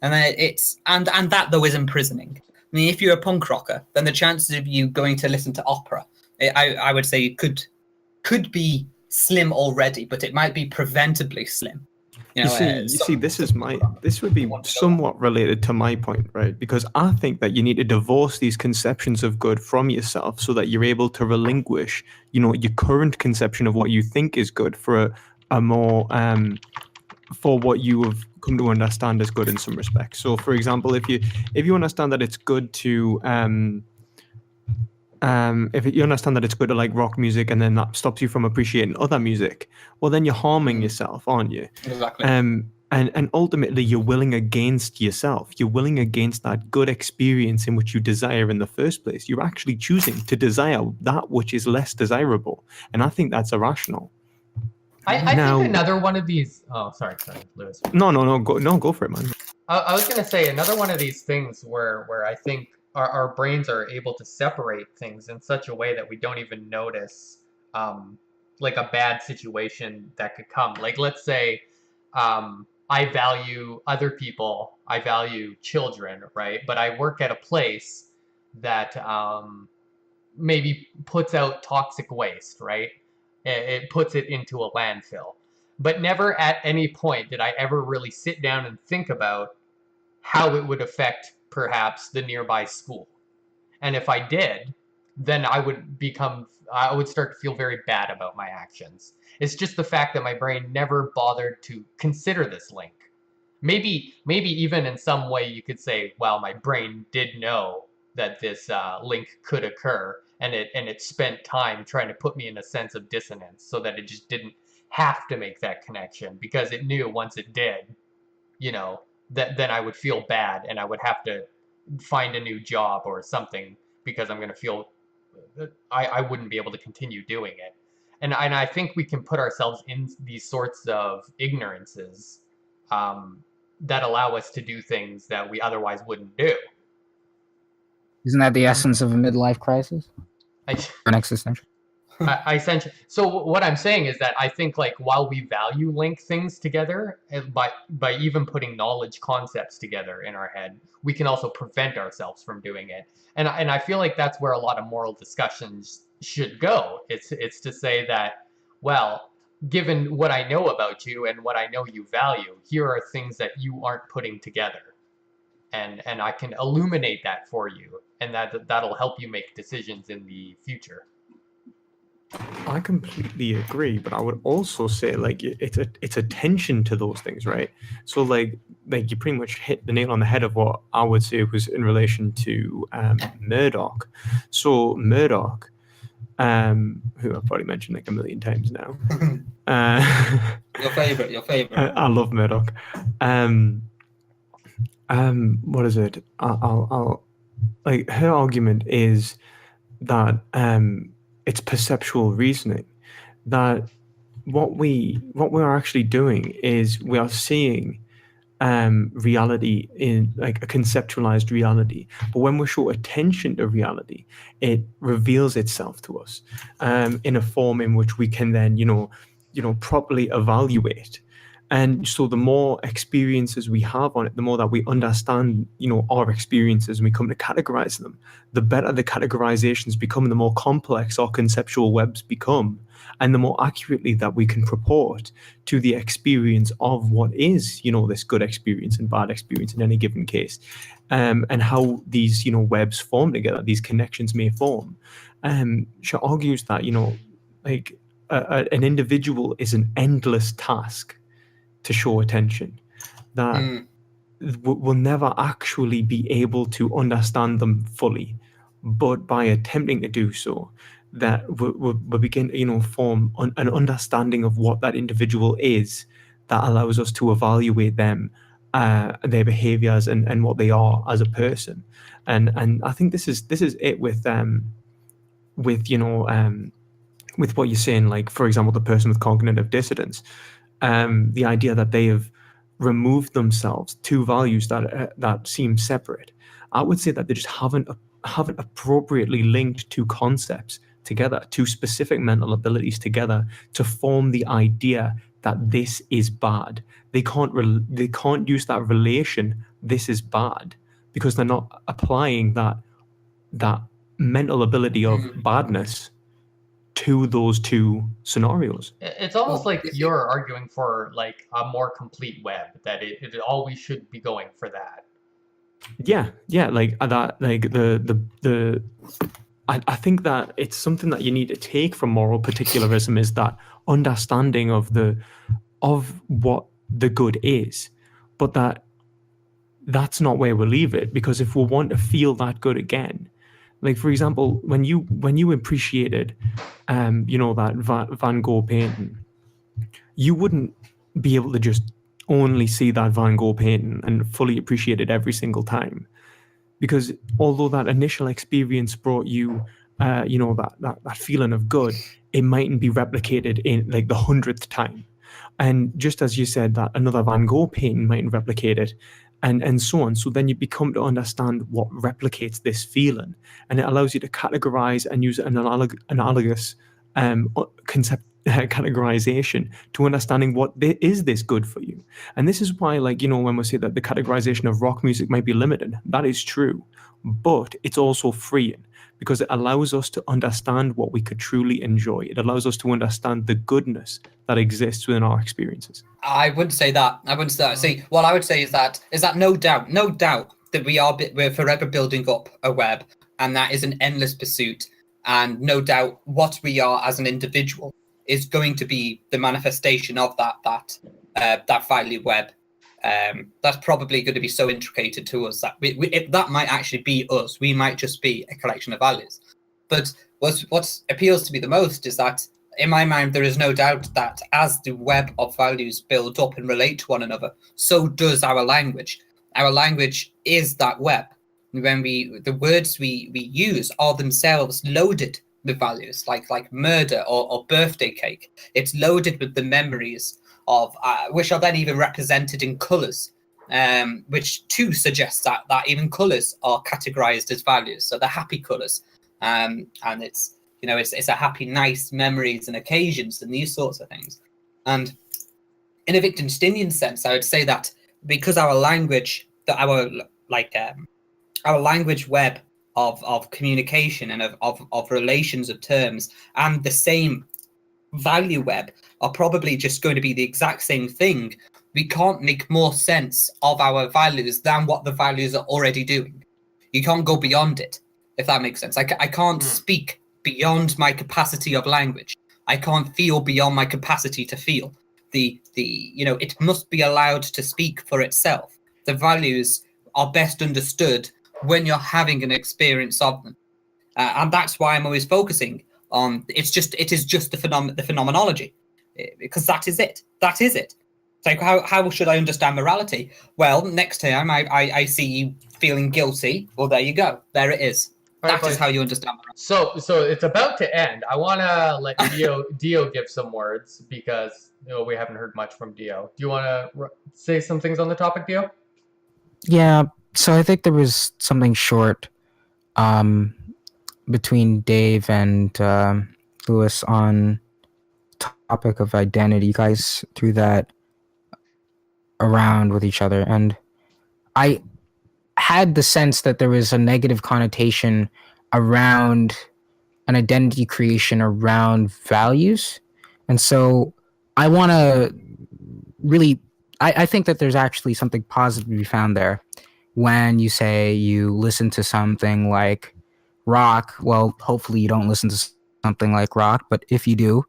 S1: and then that though is imprisoning. I mean, if you're a punk rocker, then the chances of you going to listen to opera, I would say, could be slim already, but it might be preventably slim.
S3: You see, this would be somewhat related to my point, right? Because I think that you need to divorce these conceptions of good from yourself so that you're able to relinquish, your current conception of what you think is good for a more for what you have come to understand as good in some respects. So, for example, if you understand that it's good to if you understand that it's good to like rock music, and then that stops you from appreciating other music, well, then you're harming yourself, aren't you?
S1: Exactly.
S3: And ultimately, you're willing against yourself. You're willing against that good experience in which you desire in the first place. You're actually choosing to desire that which is less desirable, and I think that's irrational.
S2: I think another one of these. Oh, sorry, Lewis.
S3: No, go for it, man.
S2: I was gonna say another one of these things where I think our brains are able to separate things in such a way that we don't even notice, like a bad situation that could come. Like, let's say, I value other people, I value children, right? But I work at a place that maybe puts out toxic waste, right? It puts it into a landfill. But never at any point did I ever really sit down and think about how it would affect perhaps the nearby school. And if I did, then I would start to feel very bad about my actions. It's just the fact that my brain never bothered to consider this link. Maybe even in some way you could say, well, my brain did know that this link could occur, and it spent time trying to put me in a sense of dissonance so that it just didn't have to make that connection, because it knew once it did, that then I would feel bad and I would have to find a new job or something, because I'm going to feel I wouldn't be able to continue doing it. And I think we can put ourselves in these sorts of ignorances that allow us to do things that we otherwise wouldn't do.
S4: Isn't that the essence of a midlife crisis? Or an existential?
S2: So what I'm saying is that I think, like, while we value link things together, by even putting knowledge concepts together in our head, we can also prevent ourselves from doing it. And I feel like that's where a lot of moral discussions should go. It's to say that, well, given what I know about you and what I know you value, here are things that you aren't putting together. And I can illuminate that for you, and that'll help you make decisions in the future.
S3: I completely agree, but I would also say, like, it's a tension to those things, right? So like you pretty much hit the nail on the head of what I would say was in relation to Murdoch. So Murdoch, who I've probably mentioned like a million times now.
S1: Your favorite.
S3: I love Murdoch. What is it? I'll like her argument is that it's perceptual reasoning, that what we're actually doing is we are seeing reality in like a conceptualized reality, but when we show attention to reality, it reveals itself to us in a form in which we can then properly evaluate. And so the more experiences we have on it, the more that we understand our experiences and we come to categorize them, the better the categorizations become, the more complex our conceptual webs become, and the more accurately that we can purport to the experience of what is, this good experience and bad experience in any given case, and how these, webs form together, these connections may form. She argues that, like an individual is an endless task to show attention, that we'll never actually be able to understand them fully, but by attempting to do so, that we'll begin to form an understanding of what that individual is, that allows us to evaluate them, their behaviors and what they are as a person. And I think this is it with what you're saying, like for example the person with cognitive dissonance, the idea that they have removed themselves two values that seem separate. I would say that they just haven't appropriately linked two concepts together, two specific mental abilities together, to form the idea that this is bad. They can't use that relation, this is bad, because they're not applying that mental ability of badness to those two scenarios.
S2: It's almost like you're arguing for like a more complete web, that it always should be going for that.
S3: Yeah, like that, like I think that it's something that you need to take from moral particularism, is that understanding of what the good is, but that's not where we leave it, because if we want to feel that good again, like for example, when you appreciated, that Van Gogh painting, you wouldn't be able to just only see that Van Gogh painting and fully appreciate it every single time, because although that initial experience brought you, that feeling of good, it mightn't be replicated in like the 100th time. And just as you said that another Van Gogh painting mightn't replicate it, and so on. So then you become to understand what replicates this feeling, and it allows you to categorize and use an analogous concept categorization to understanding what is this good for you. And this is why, like, when we say that the categorization of rock music might be limited, that is true, but it's also freeing, because it allows us to understand what we could truly enjoy. It allows us to understand the goodness that exists within our experiences.
S1: I wouldn't say that. See, what I would say is that no doubt that we're forever building up a web, and that is an endless pursuit. And no doubt what we are as an individual is going to be the manifestation of that value web. That's probably going to be so intricated to us that that might actually be us. We might just be a collection of values. But what appeals to me the most is that, in my mind, there is no doubt that as the web of values build up and relate to one another, so does our language. Our language is that web. When the words we use are themselves loaded with values, like murder or birthday cake. It's loaded with the memories of which are then even represented in colours, which too suggests that even colours are categorized as values. So the happy colours, and it's a happy, nice memories and occasions and these sorts of things. And in a Wittgensteinian sense, I would say that because our language, our language web of communication and of relations of terms, and the same value web are probably just going to be the exact same thing. We can't make more sense of our values than what the values are already doing. You can't go beyond it, if that makes sense. I can't speak beyond my capacity of language. I can't feel beyond my capacity to feel. It must be allowed to speak for itself. The values are best understood when you're having an experience of them. And that's why I'm always focusing It is just the phenomenology, because that is it. That is it. It's like, how should I understand morality? Well, next time I see you feeling guilty, well, there you go. There it is. That is how you understand morality.
S2: So it's about to end. I want to let Dio give some words, because we haven't heard much from Dio. Do you want to say some things on the topic, Dio?
S4: Yeah, so I think there was something short between Dave and Lewis on topic of identity. You guys threw that around with each other, and I had the sense that there was a negative connotation around an identity creation around values. And so I want to really, I think that there's actually something positive to be found there when you say you listen to something like rock. Well, hopefully you don't listen to something like rock, but if you do,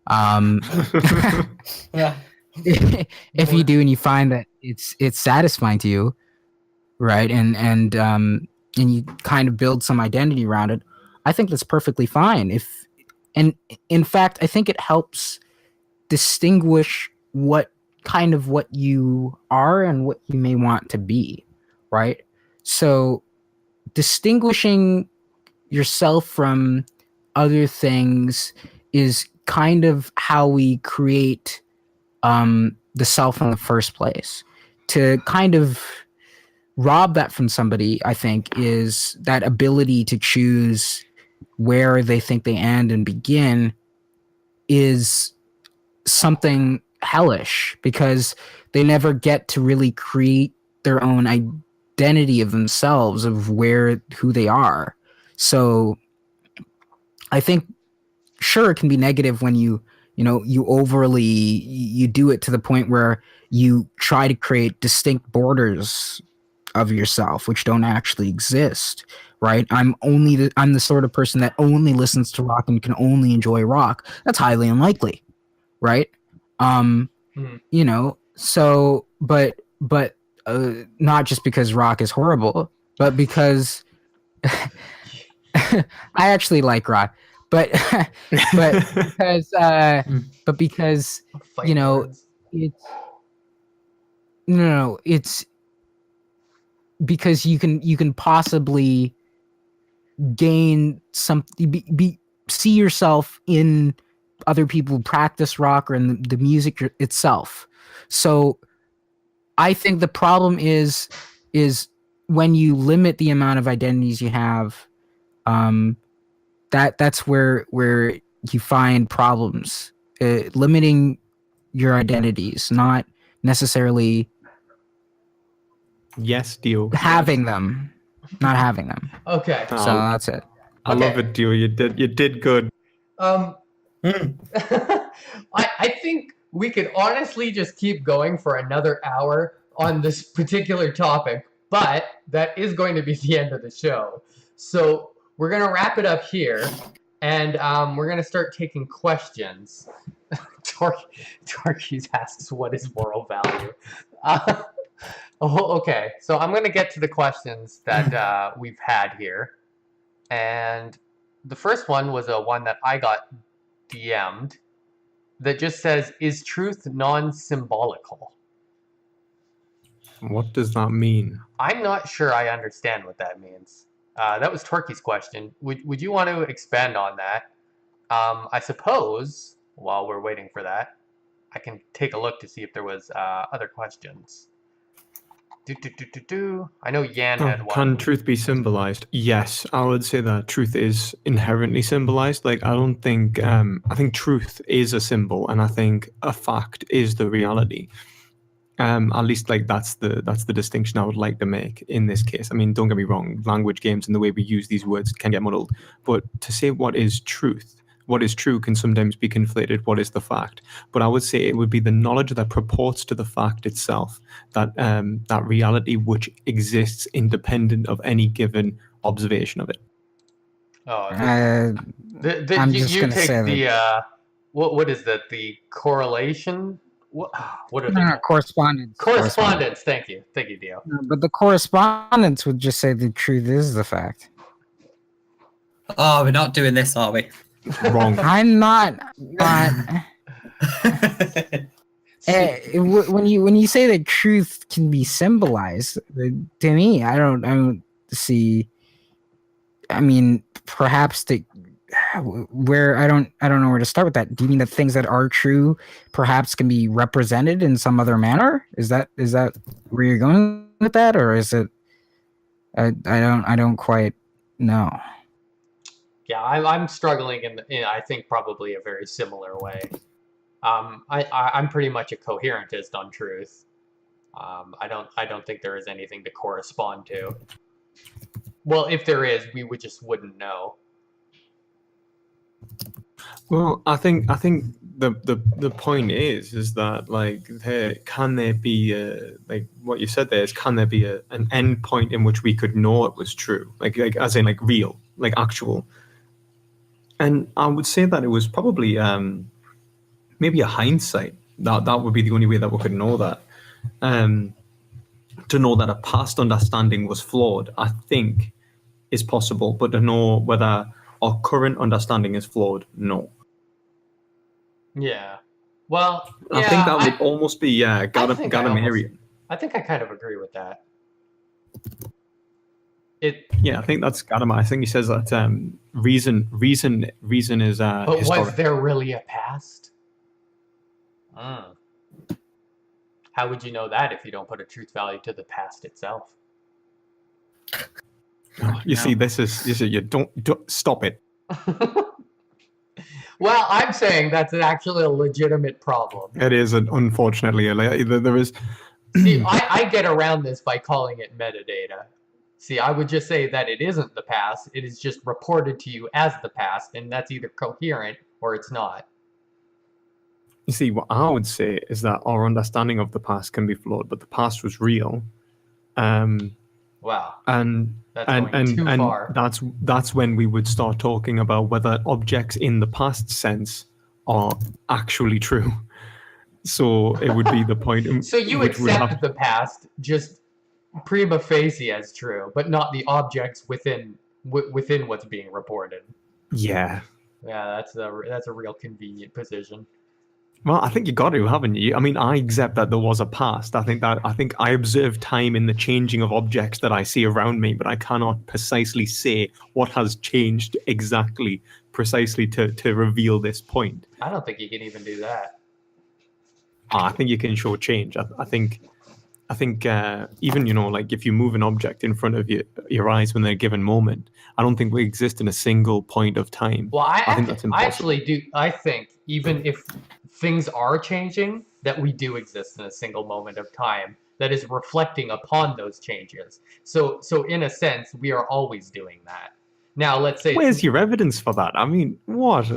S1: Yeah.
S4: if you do and you find that it's satisfying to you, right, and you kind of build some identity around it, I think that's perfectly fine. And in fact, I think it helps distinguish what you are and what you may want to be, right? So distinguishing yourself from other things is kind of how we create the self in the first place. To kind of rob that from somebody, I think, is that ability to choose where they think they end and begin is something hellish, because they never get to really create their own identity of themselves, of who they are. So I think, sure, it can be negative when you do it to the point where you try to create distinct borders of yourself, which don't actually exist, right? I'm the sort of person that only listens to rock and can only enjoy rock. That's highly unlikely, right? So, but not just because rock is horrible, but because I actually like rock. But because it's because you can possibly gain something, see yourself in other people who practice rock or in the music itself. So I think the problem is when you limit the amount of identities you have, that's where you find problems. Limiting your identities, not necessarily having them, not having them.
S2: Okay.
S4: So that's it.
S3: I love it, Dio. You did good.
S2: I think we could honestly just keep going for another hour on this particular topic, but that is going to be the end of the show. So we're going to wrap it up here, and we're going to start taking questions. Torquis asks, what is moral value? Okay, so I'm going to get to the questions that we've had here. And the first one was one that I got DM'd that just says, is truth non-symbolical?
S3: What does that mean?
S2: I'm not sure I understand what that means. That was Torquis' question. Would you want to expand on that? I suppose, while we're waiting for that, I can take a look to see if there was other questions. I know Yan had one.
S3: Can truth be symbolized? Yes, I would say that truth is inherently symbolized. Like, I don't think, I think truth is a symbol, and I think a fact is the reality. At least, like, that's the distinction I would like to make in this case. I mean, don't get me wrong, language games and the way we use these words can get muddled, but to say what is truth, what is true, can sometimes be conflated. What is the fact? But I would say it would be the knowledge that purports to the fact itself, that that reality which exists independent of any given observation of it.
S2: Oh,
S4: I'm just going to say
S2: the what is that? The correlation? What are they?
S4: Correspondence.
S2: Correspondence. Thank you, Dio.
S4: No, but the correspondence would just say the truth is the fact.
S1: Oh, we're not doing this, are we?
S3: wrong.
S4: I'm not. When you say that truth can be symbolized, to me, I don't see. I mean, perhaps where I don't know where to start with that. Do you mean that things that are true perhaps can be represented in some other manner? Is that where you're going with that, or is it? I don't quite know.
S2: Yeah, I'm struggling in I think probably a very similar way. I'm pretty much a coherentist on truth. I don't think there is anything to correspond to. Well, if there is, we wouldn't know.
S3: Well, I think the point is that like can there be like what you said there is, can there be an end point in which we could know it was true, like as in like real, like actual. And I would say that it was probably maybe a hindsight that would be the only way that we could know that. To know that a past understanding was flawed, I think, is possible, but to know whether our current understanding is flawed, no.
S2: Yeah. Well, yeah,
S3: I think that would almost be Gadamerian.
S2: I think I kind of agree with that.
S3: Yeah, I think that's Gadamer. I think he says that reason is
S2: but
S3: historic.
S2: was there really a past? How would you know that if you don't put a truth value to the past itself?
S3: You see, this is you don't stop it.
S2: Well, I'm saying that's actually a legitimate problem.
S3: It is, unfortunately, there is.
S2: See, I get around this by calling it metadata. See, I would just say that it isn't the past. It is just reported to you as the past, and that's either coherent or it's not.
S3: You see, what I would say is that our understanding of the past can be flawed, but the past was real.
S2: Wow.
S3: And
S2: that's going too far.
S3: That's when we would start talking about whether objects in the past sense are actually true. So it would be the point.
S2: So you accept the past just prima facie as true, but not the objects within what's being reported.
S3: Yeah.
S2: Yeah, that's a real convenient position.
S3: Well, I think you got to, haven't you? I mean, I accept that there was a past. I think I observe time in the changing of objects that I see around me, but I cannot precisely say what has changed exactly, precisely to reveal this point.
S2: I don't think you can even do that.
S3: I think you can show change. I think even, like if you move an object in front of your eyes when they're a given moment, I don't think we exist in a single point of time.
S2: Well, I think
S3: that's impossible.
S2: I actually do. I think even if things are changing, that we do exist in a single moment of time that is reflecting upon those changes. So in a sense, we are always doing that. Now, let's say...
S3: Where's your evidence for that? I mean, what?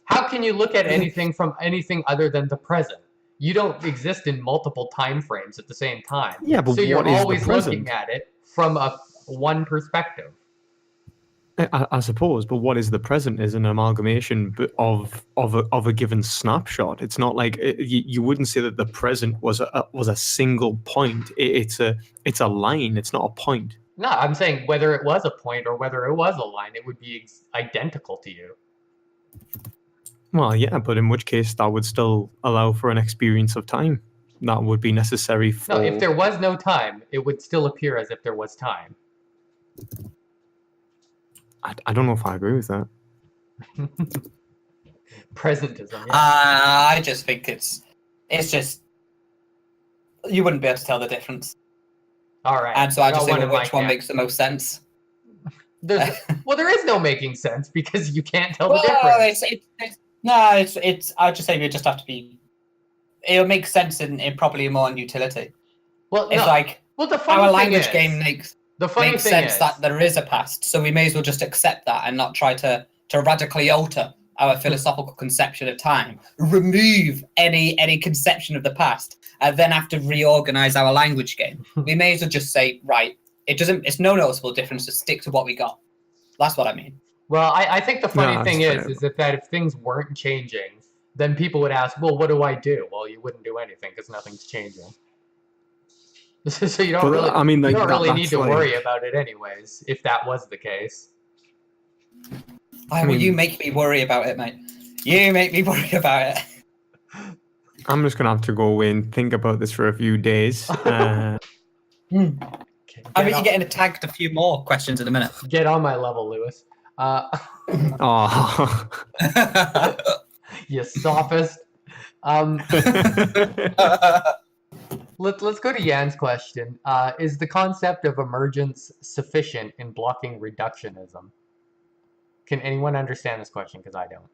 S2: How can you look at anything from anything other than the present? You don't exist in multiple time frames at the same time.
S3: Yeah, but
S2: so you're
S3: what is
S2: always
S3: the present?
S2: looking at it from one perspective.
S3: I suppose, but what is the present is an amalgamation of a given snapshot. It's not like you wouldn't say that the present was a single point. It's a line. It's not a point.
S2: No, I'm saying whether it was a point or whether it was a line, it would be identical to you.
S3: Well, yeah, but in which case that would still allow for an experience of time. That would be necessary for...
S2: No, if there was no time, it would still appear as if there was time.
S3: I don't know if I agree with that.
S2: Presentism. Yeah.
S1: I just think it's just you wouldn't be able to tell the difference.
S2: All right.
S1: And so I just think which one makes the most sense.
S2: Well, there is no making sense because you can't tell the difference.
S1: I just say you just have to be. It'll make sense in probably more in utility.
S2: Well,
S1: it's like
S2: the funny
S1: our
S2: thing
S1: language
S2: is,
S1: game makes
S2: thing
S1: sense
S2: is,
S1: that there is a past, so we may as well just accept that and not try to radically alter our philosophical conception of time, remove any conception of the past, and then have to reorganize our language game. We may as well just say, right, it's no noticeable difference, just stick to what we got. That's what I mean.
S2: Well, I think the funny thing is that if things weren't changing, then people would ask, well, what do I do? Well, you wouldn't do anything because nothing's changing. So you don't really need to worry about it anyways, if that was the case.
S1: Well, you make me worry about it, mate. You make me worry about it.
S3: I'm just gonna have to go away and think about this for a few days.
S1: I mean, you're getting attacked a few more questions in a minute.
S2: Get on my level, Lewis.
S3: Oh.
S2: You sophist. Let's go to Jan's question. Is the concept of emergence sufficient in blocking reductionism? Can anyone understand this question? Because I don't.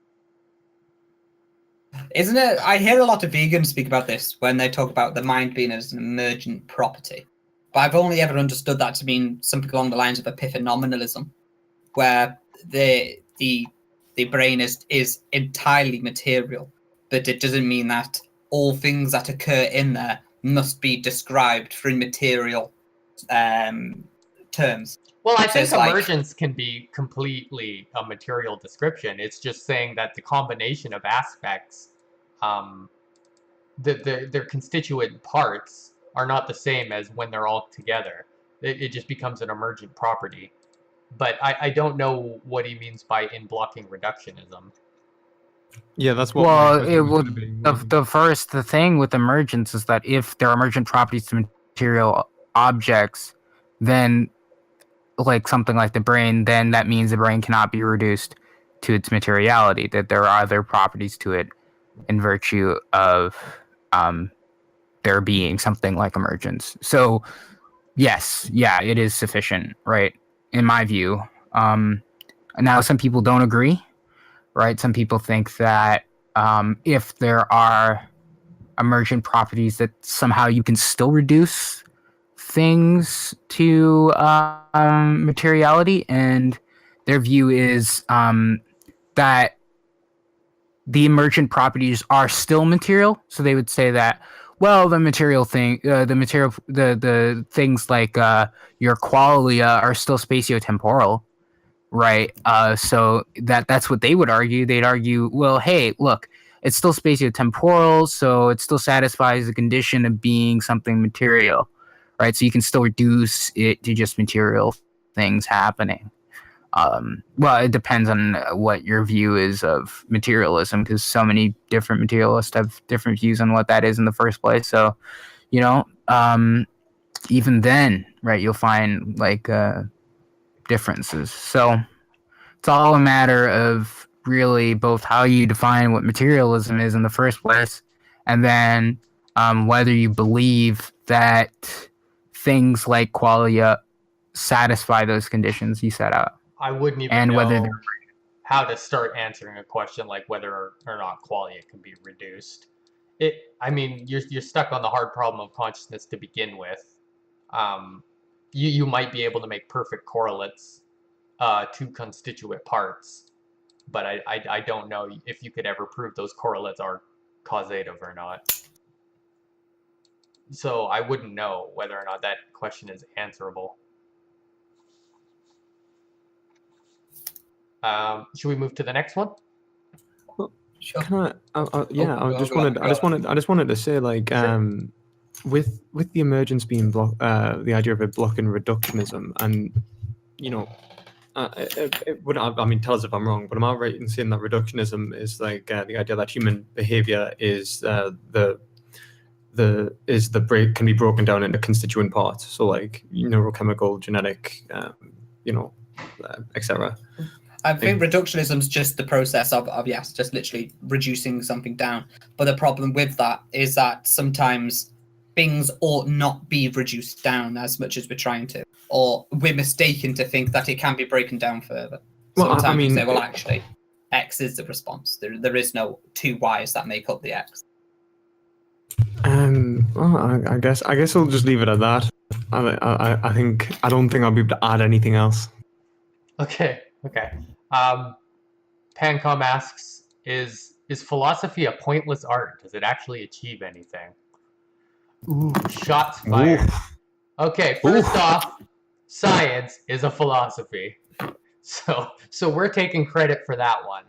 S1: Isn't it? I hear a lot of vegans speak about this when they talk about the mind being as an emergent property. But I've only ever understood that to mean something along the lines of epiphenomenalism, where the brain is entirely material, but it doesn't mean that all things that occur in there must be described through material terms.
S2: Well, I think emergence can be completely a material description. It's just saying that the combination of aspects, their constituent parts, are not the same as when they're all together. It just becomes an emergent property. But I don't know what he means by in blocking reductionism.
S3: Yeah, that's what.
S4: Well, the thing with emergence is that if there are emergent properties to material objects, then like something like the brain, then that means the brain cannot be reduced to its materiality, that there are other properties to it in virtue of there being something like emergence. So yes, it is sufficient, right, in my view. Now some people don't agree, right? Some people think that if there are emergent properties, that somehow you can still reduce things to materiality, and their view is that the emergent properties are still material. So they would say that, well, the material thing, the things like your qualia are still spatiotemporal, right? So that's what they would argue. They'd argue, well, hey, look, it's still spatiotemporal, so it still satisfies the condition of being something material. Right, so you can still reduce it to just material things happening. Well, it depends on what your view is of materialism, because so many different materialists have different views on what that is in the first place. So, even then, right, you'll find like differences. So it's all a matter of really both how you define what materialism is in the first place, and then whether you believe that things like qualia satisfy those conditions you set out.
S2: I wouldn't even know how to start answering a question like whether or not qualia can be reduced. You're stuck on the hard problem of consciousness to begin with. You might be able to make perfect correlates to constituent parts, but I don't know if you could ever prove those correlates are causative or not. So I wouldn't know whether or not that question is answerable. Should we move to the next one?
S1: Sure.
S3: Can I just wanted to say, like, with the emergence being the idea of it blocking reductionism, and tell us if I'm wrong, but am I right in saying that reductionism is like the idea that human behavior is can be broken down into constituent parts, so like neurochemical, genetic, etc.
S1: I think reductionism is just the process of just literally reducing something down. But the problem with that is that sometimes things ought not be reduced down as much as we're trying to, or we're mistaken to think that it can be broken down further. Sometimes we say, well, actually, X is the response. There is no two Y's that make up the X.
S3: I guess I'll just leave it at that. I don't think I'll be able to add anything else.
S2: Okay. Pancom asks, is philosophy a pointless art? Does it actually achieve anything? Ooh, shots fired. Ooh. Okay, first off, science is a philosophy. So we're taking credit for that one.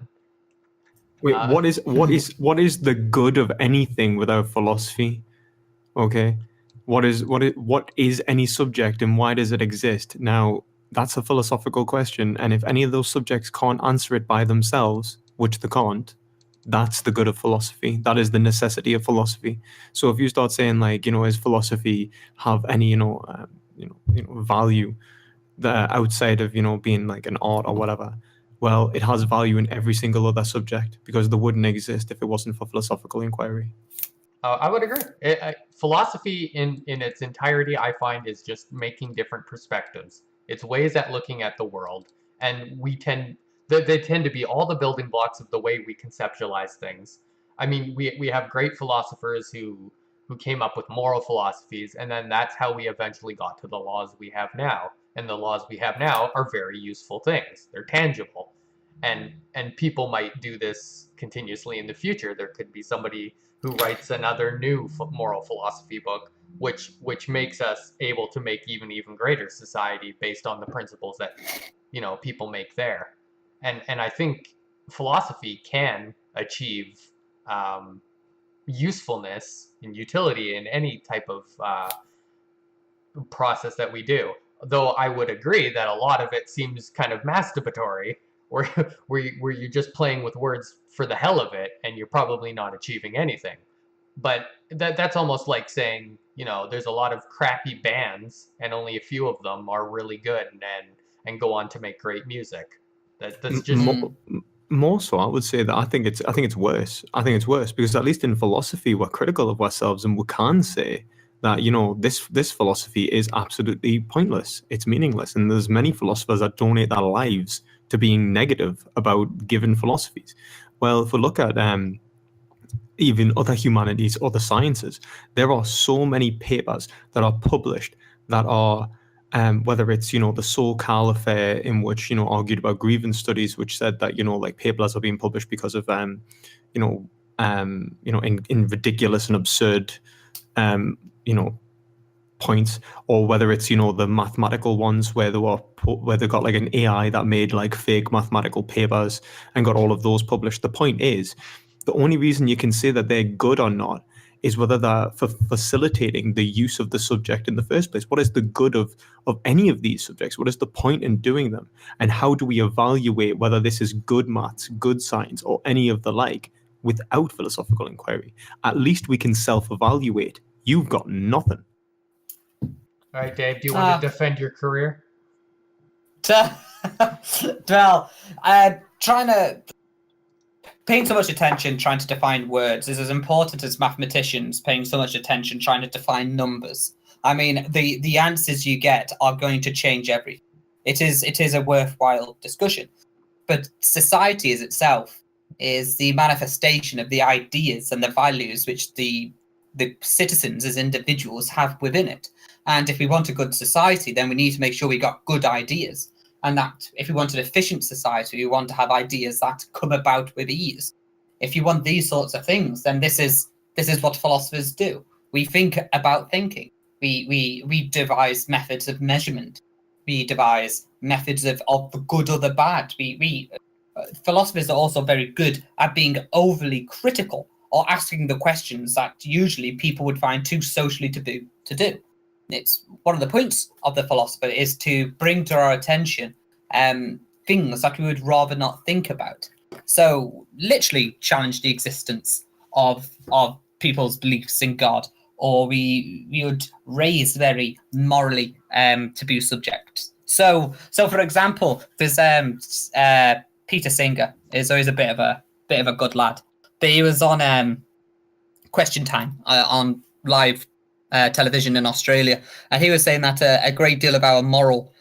S3: Wait, what is the good of anything without philosophy? Okay, what is any subject and why does it exist? Now, that's a philosophical question. And if any of those subjects can't answer it by themselves, which they can't, that's the good of philosophy. That is the necessity of philosophy. So if you start saying like, is philosophy have any, value that outside of, being like an art or whatever, well, it has value in every single other subject because they wouldn't exist if it wasn't for philosophical inquiry.
S2: I would agree. Philosophy in its entirety, I find, is just making different perspectives. It's ways at looking at the world, and they tend to be all the building blocks of the way we conceptualize things. I mean, we have great philosophers who came up with moral philosophies, and then that's how we eventually got to the laws we have now. And the laws we have now are very useful things. They're tangible. And people might do this continuously in the future. There could be somebody who writes another new moral philosophy book, which makes us able to make even greater society based on the principles that people make there. And I think philosophy can achieve usefulness and utility in any type of process that we do. Though I would agree that a lot of it seems kind of masturbatory, where you're just playing with words for the hell of it, and you're probably not achieving anything. But that's almost like saying, there's a lot of crappy bands, and only a few of them are really good and go on to make great music. That's just
S3: more so. I would say that I think it's worse. I think it's worse because at least in philosophy, we're critical of ourselves, and we can say that this philosophy is absolutely pointless. It's meaningless, and there's many philosophers that donate their lives to being negative about given philosophies. Well, if we look at even other humanities, other sciences, there are so many papers that are published that are whether it's the SoCal affair, in which argued about grievance studies, which said that like papers are being published because of in ridiculous and absurd points, or whether it's the mathematical ones where they got like an AI that made like fake mathematical papers and got all of those published. The point is, the only reason you can say that they're good or not is whether they're for facilitating the use of the subject in the first place. What is the good of any of these subjects? What is the point in doing them? And how do we evaluate whether this is good maths, good science, or any of the like without philosophical inquiry? At least we can self-evaluate. You've got nothing.
S2: All right, Dave, do you want to defend your career?
S1: Well, trying to paying so much attention trying to define words is as important as mathematicians paying so much attention trying to define numbers. I mean, the answers you get are going to change everything. It is a worthwhile discussion. But society as itself is the manifestation of the ideas and the values which the citizens as individuals have within it. And if we want a good society, then we need to make sure we got good ideas. And that if we want an efficient society, we want to have ideas that come about with ease. If you want these sorts of things, then this is what philosophers do. We think about thinking. We devise methods of measurement. We devise methods of the good or the bad. Philosophers are also very good at being overly critical or asking the questions that usually people would find too socially taboo to do. It's one of the points of the philosopher is to bring to our attention things that we would rather not think about. So literally challenge the existence of people's beliefs in God, or we would raise very morally taboo subjects. So for example, there's Peter Singer is always a bit of a good lad. But he was on Question Time on live television in Australia, and he was saying that a great deal of our moral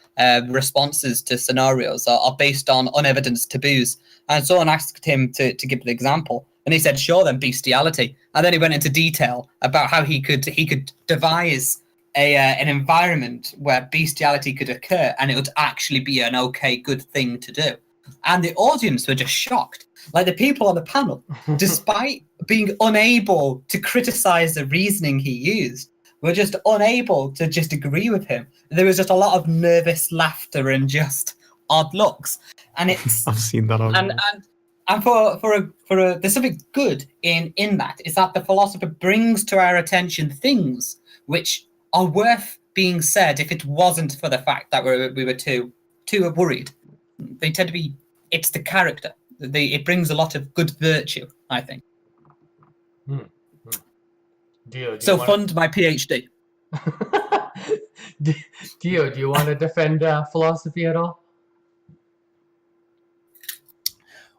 S1: responses to scenarios are based on unevidenced taboos. And someone asked him to give an example, and he said, "Sure, then bestiality." And then he went into detail about how he could devise an environment where bestiality could occur, and it would actually be an okay, good thing to do. And the audience were just shocked. Like the people on the panel, despite being unable to criticize the reasoning he used, were just unable to just agree with him. There was just a lot of nervous laughter and just odd looks. And it's
S3: I've seen that on.
S1: And there's something good in that is that the philosopher brings to our attention things which are worth being said if it wasn't for the fact that we were too too worried. They tend to be. It's the character. It brings a lot of good virtue, I think.
S2: Dio,
S1: So fund my PhD.
S2: Dio, do you want to defend philosophy at all?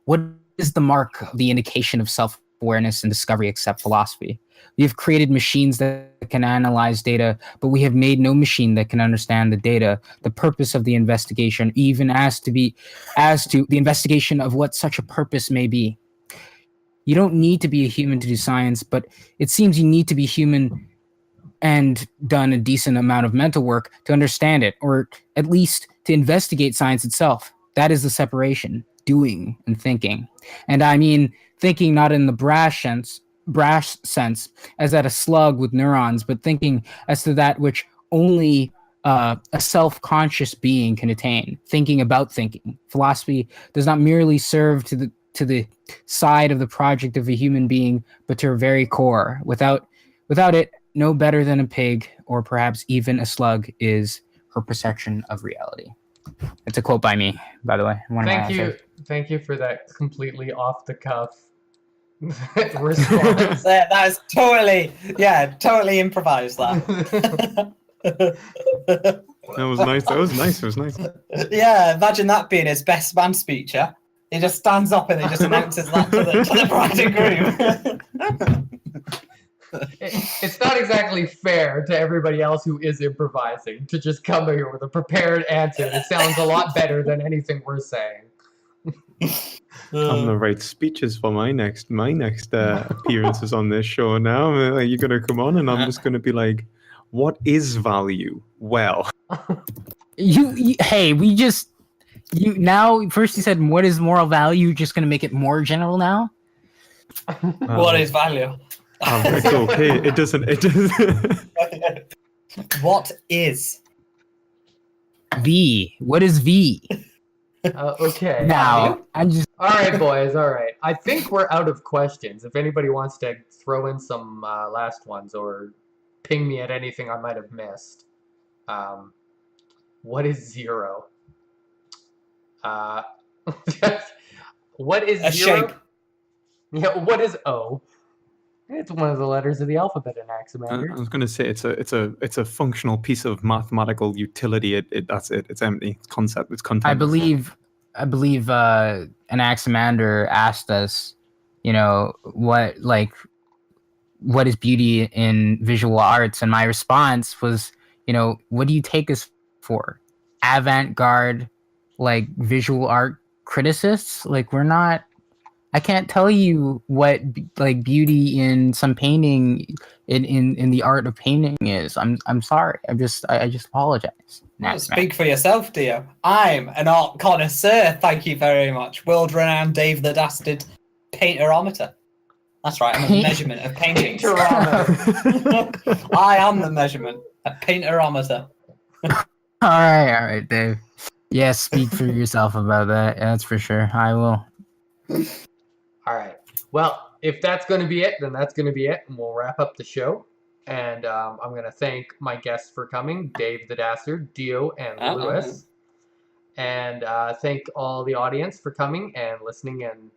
S4: What is the mark of the indication of self-awareness and discovery except philosophy? We have created machines that can analyze data, but we have made no machine that can understand the data, the purpose of the investigation, even as to the investigation of what such a purpose may be. You don't need to be a human to do science, but it seems you need to be human and done a decent amount of mental work to understand it, or at least to investigate science itself. That is the separation, doing and thinking. And I mean thinking not in the brash sense, as at a slug with neurons, but thinking as to that which only a self-conscious being can attain, thinking about thinking. Philosophy does not merely serve to the side of the project of a human being, but to her very core. Without it, no better than a pig, or perhaps even a slug, is her perception of reality. It's a quote by me, by the way.
S2: Thank you for that completely off the cuff response.
S1: That is totally improvised. That.
S3: That was nice. It was nice.
S1: Yeah, imagine that being his best man speech. Yeah? He just stands up and he just announces that to the bride and groom.
S2: It's not exactly fair to everybody else who is improvising to just come here with a prepared answer that sounds a lot better than anything we're saying.
S3: I'm gonna write speeches for my next appearances on this show now. You're gonna come on, and I'm just gonna be like, "What is value?" Well,
S4: now first you said what is moral value. You're just gonna make it more general now.
S1: What is value?
S3: It's okay. It doesn't.
S1: What is
S4: V? What is V?
S2: Okay.
S4: Now, I'm just...
S2: All right, boys. All right. I think we're out of questions. If anybody wants to throw in some last ones or ping me at anything I might have missed. What is zero? What is
S1: a
S2: zero?
S1: shape?
S2: Yeah. What is O? It's one of the letters of the alphabet in Anaximander.
S3: I was going to say it's a functional piece of mathematical utility. That's it. It's empty. It's concept. It's content.
S4: I believe Anaximander asked us, what is beauty in visual arts, and my response was, what do you take us for? Avant-garde, visual art criticists? We're not. I can't tell you what beauty in some painting in the art of painting is. I'm sorry. I just apologize.
S1: Speak for yourself, Dio. I'm an art connoisseur. Thank you very much. World-renowned Dave the Dastard painterometer. That's right. I'm a measurement of paintings. I am the measurement. A painterometer.
S4: All right, Dave. Yeah, speak for yourself about that. That's for sure. I will.
S2: All right. Well, if that's going to be it, then that's going to be it, and we'll wrap up the show. And I'm going to thank my guests for coming, Dave the Dastard, Dio, and Lewis. And thank all the audience for coming and listening and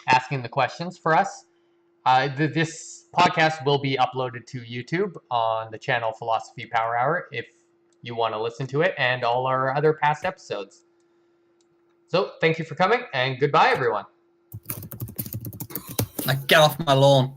S2: asking the questions for us. This podcast will be uploaded to YouTube on the channel Philosophy Power Hour if you want to listen to it, and all our other past episodes. So, thank you for coming, and goodbye, everyone.
S1: Now get off my lawn.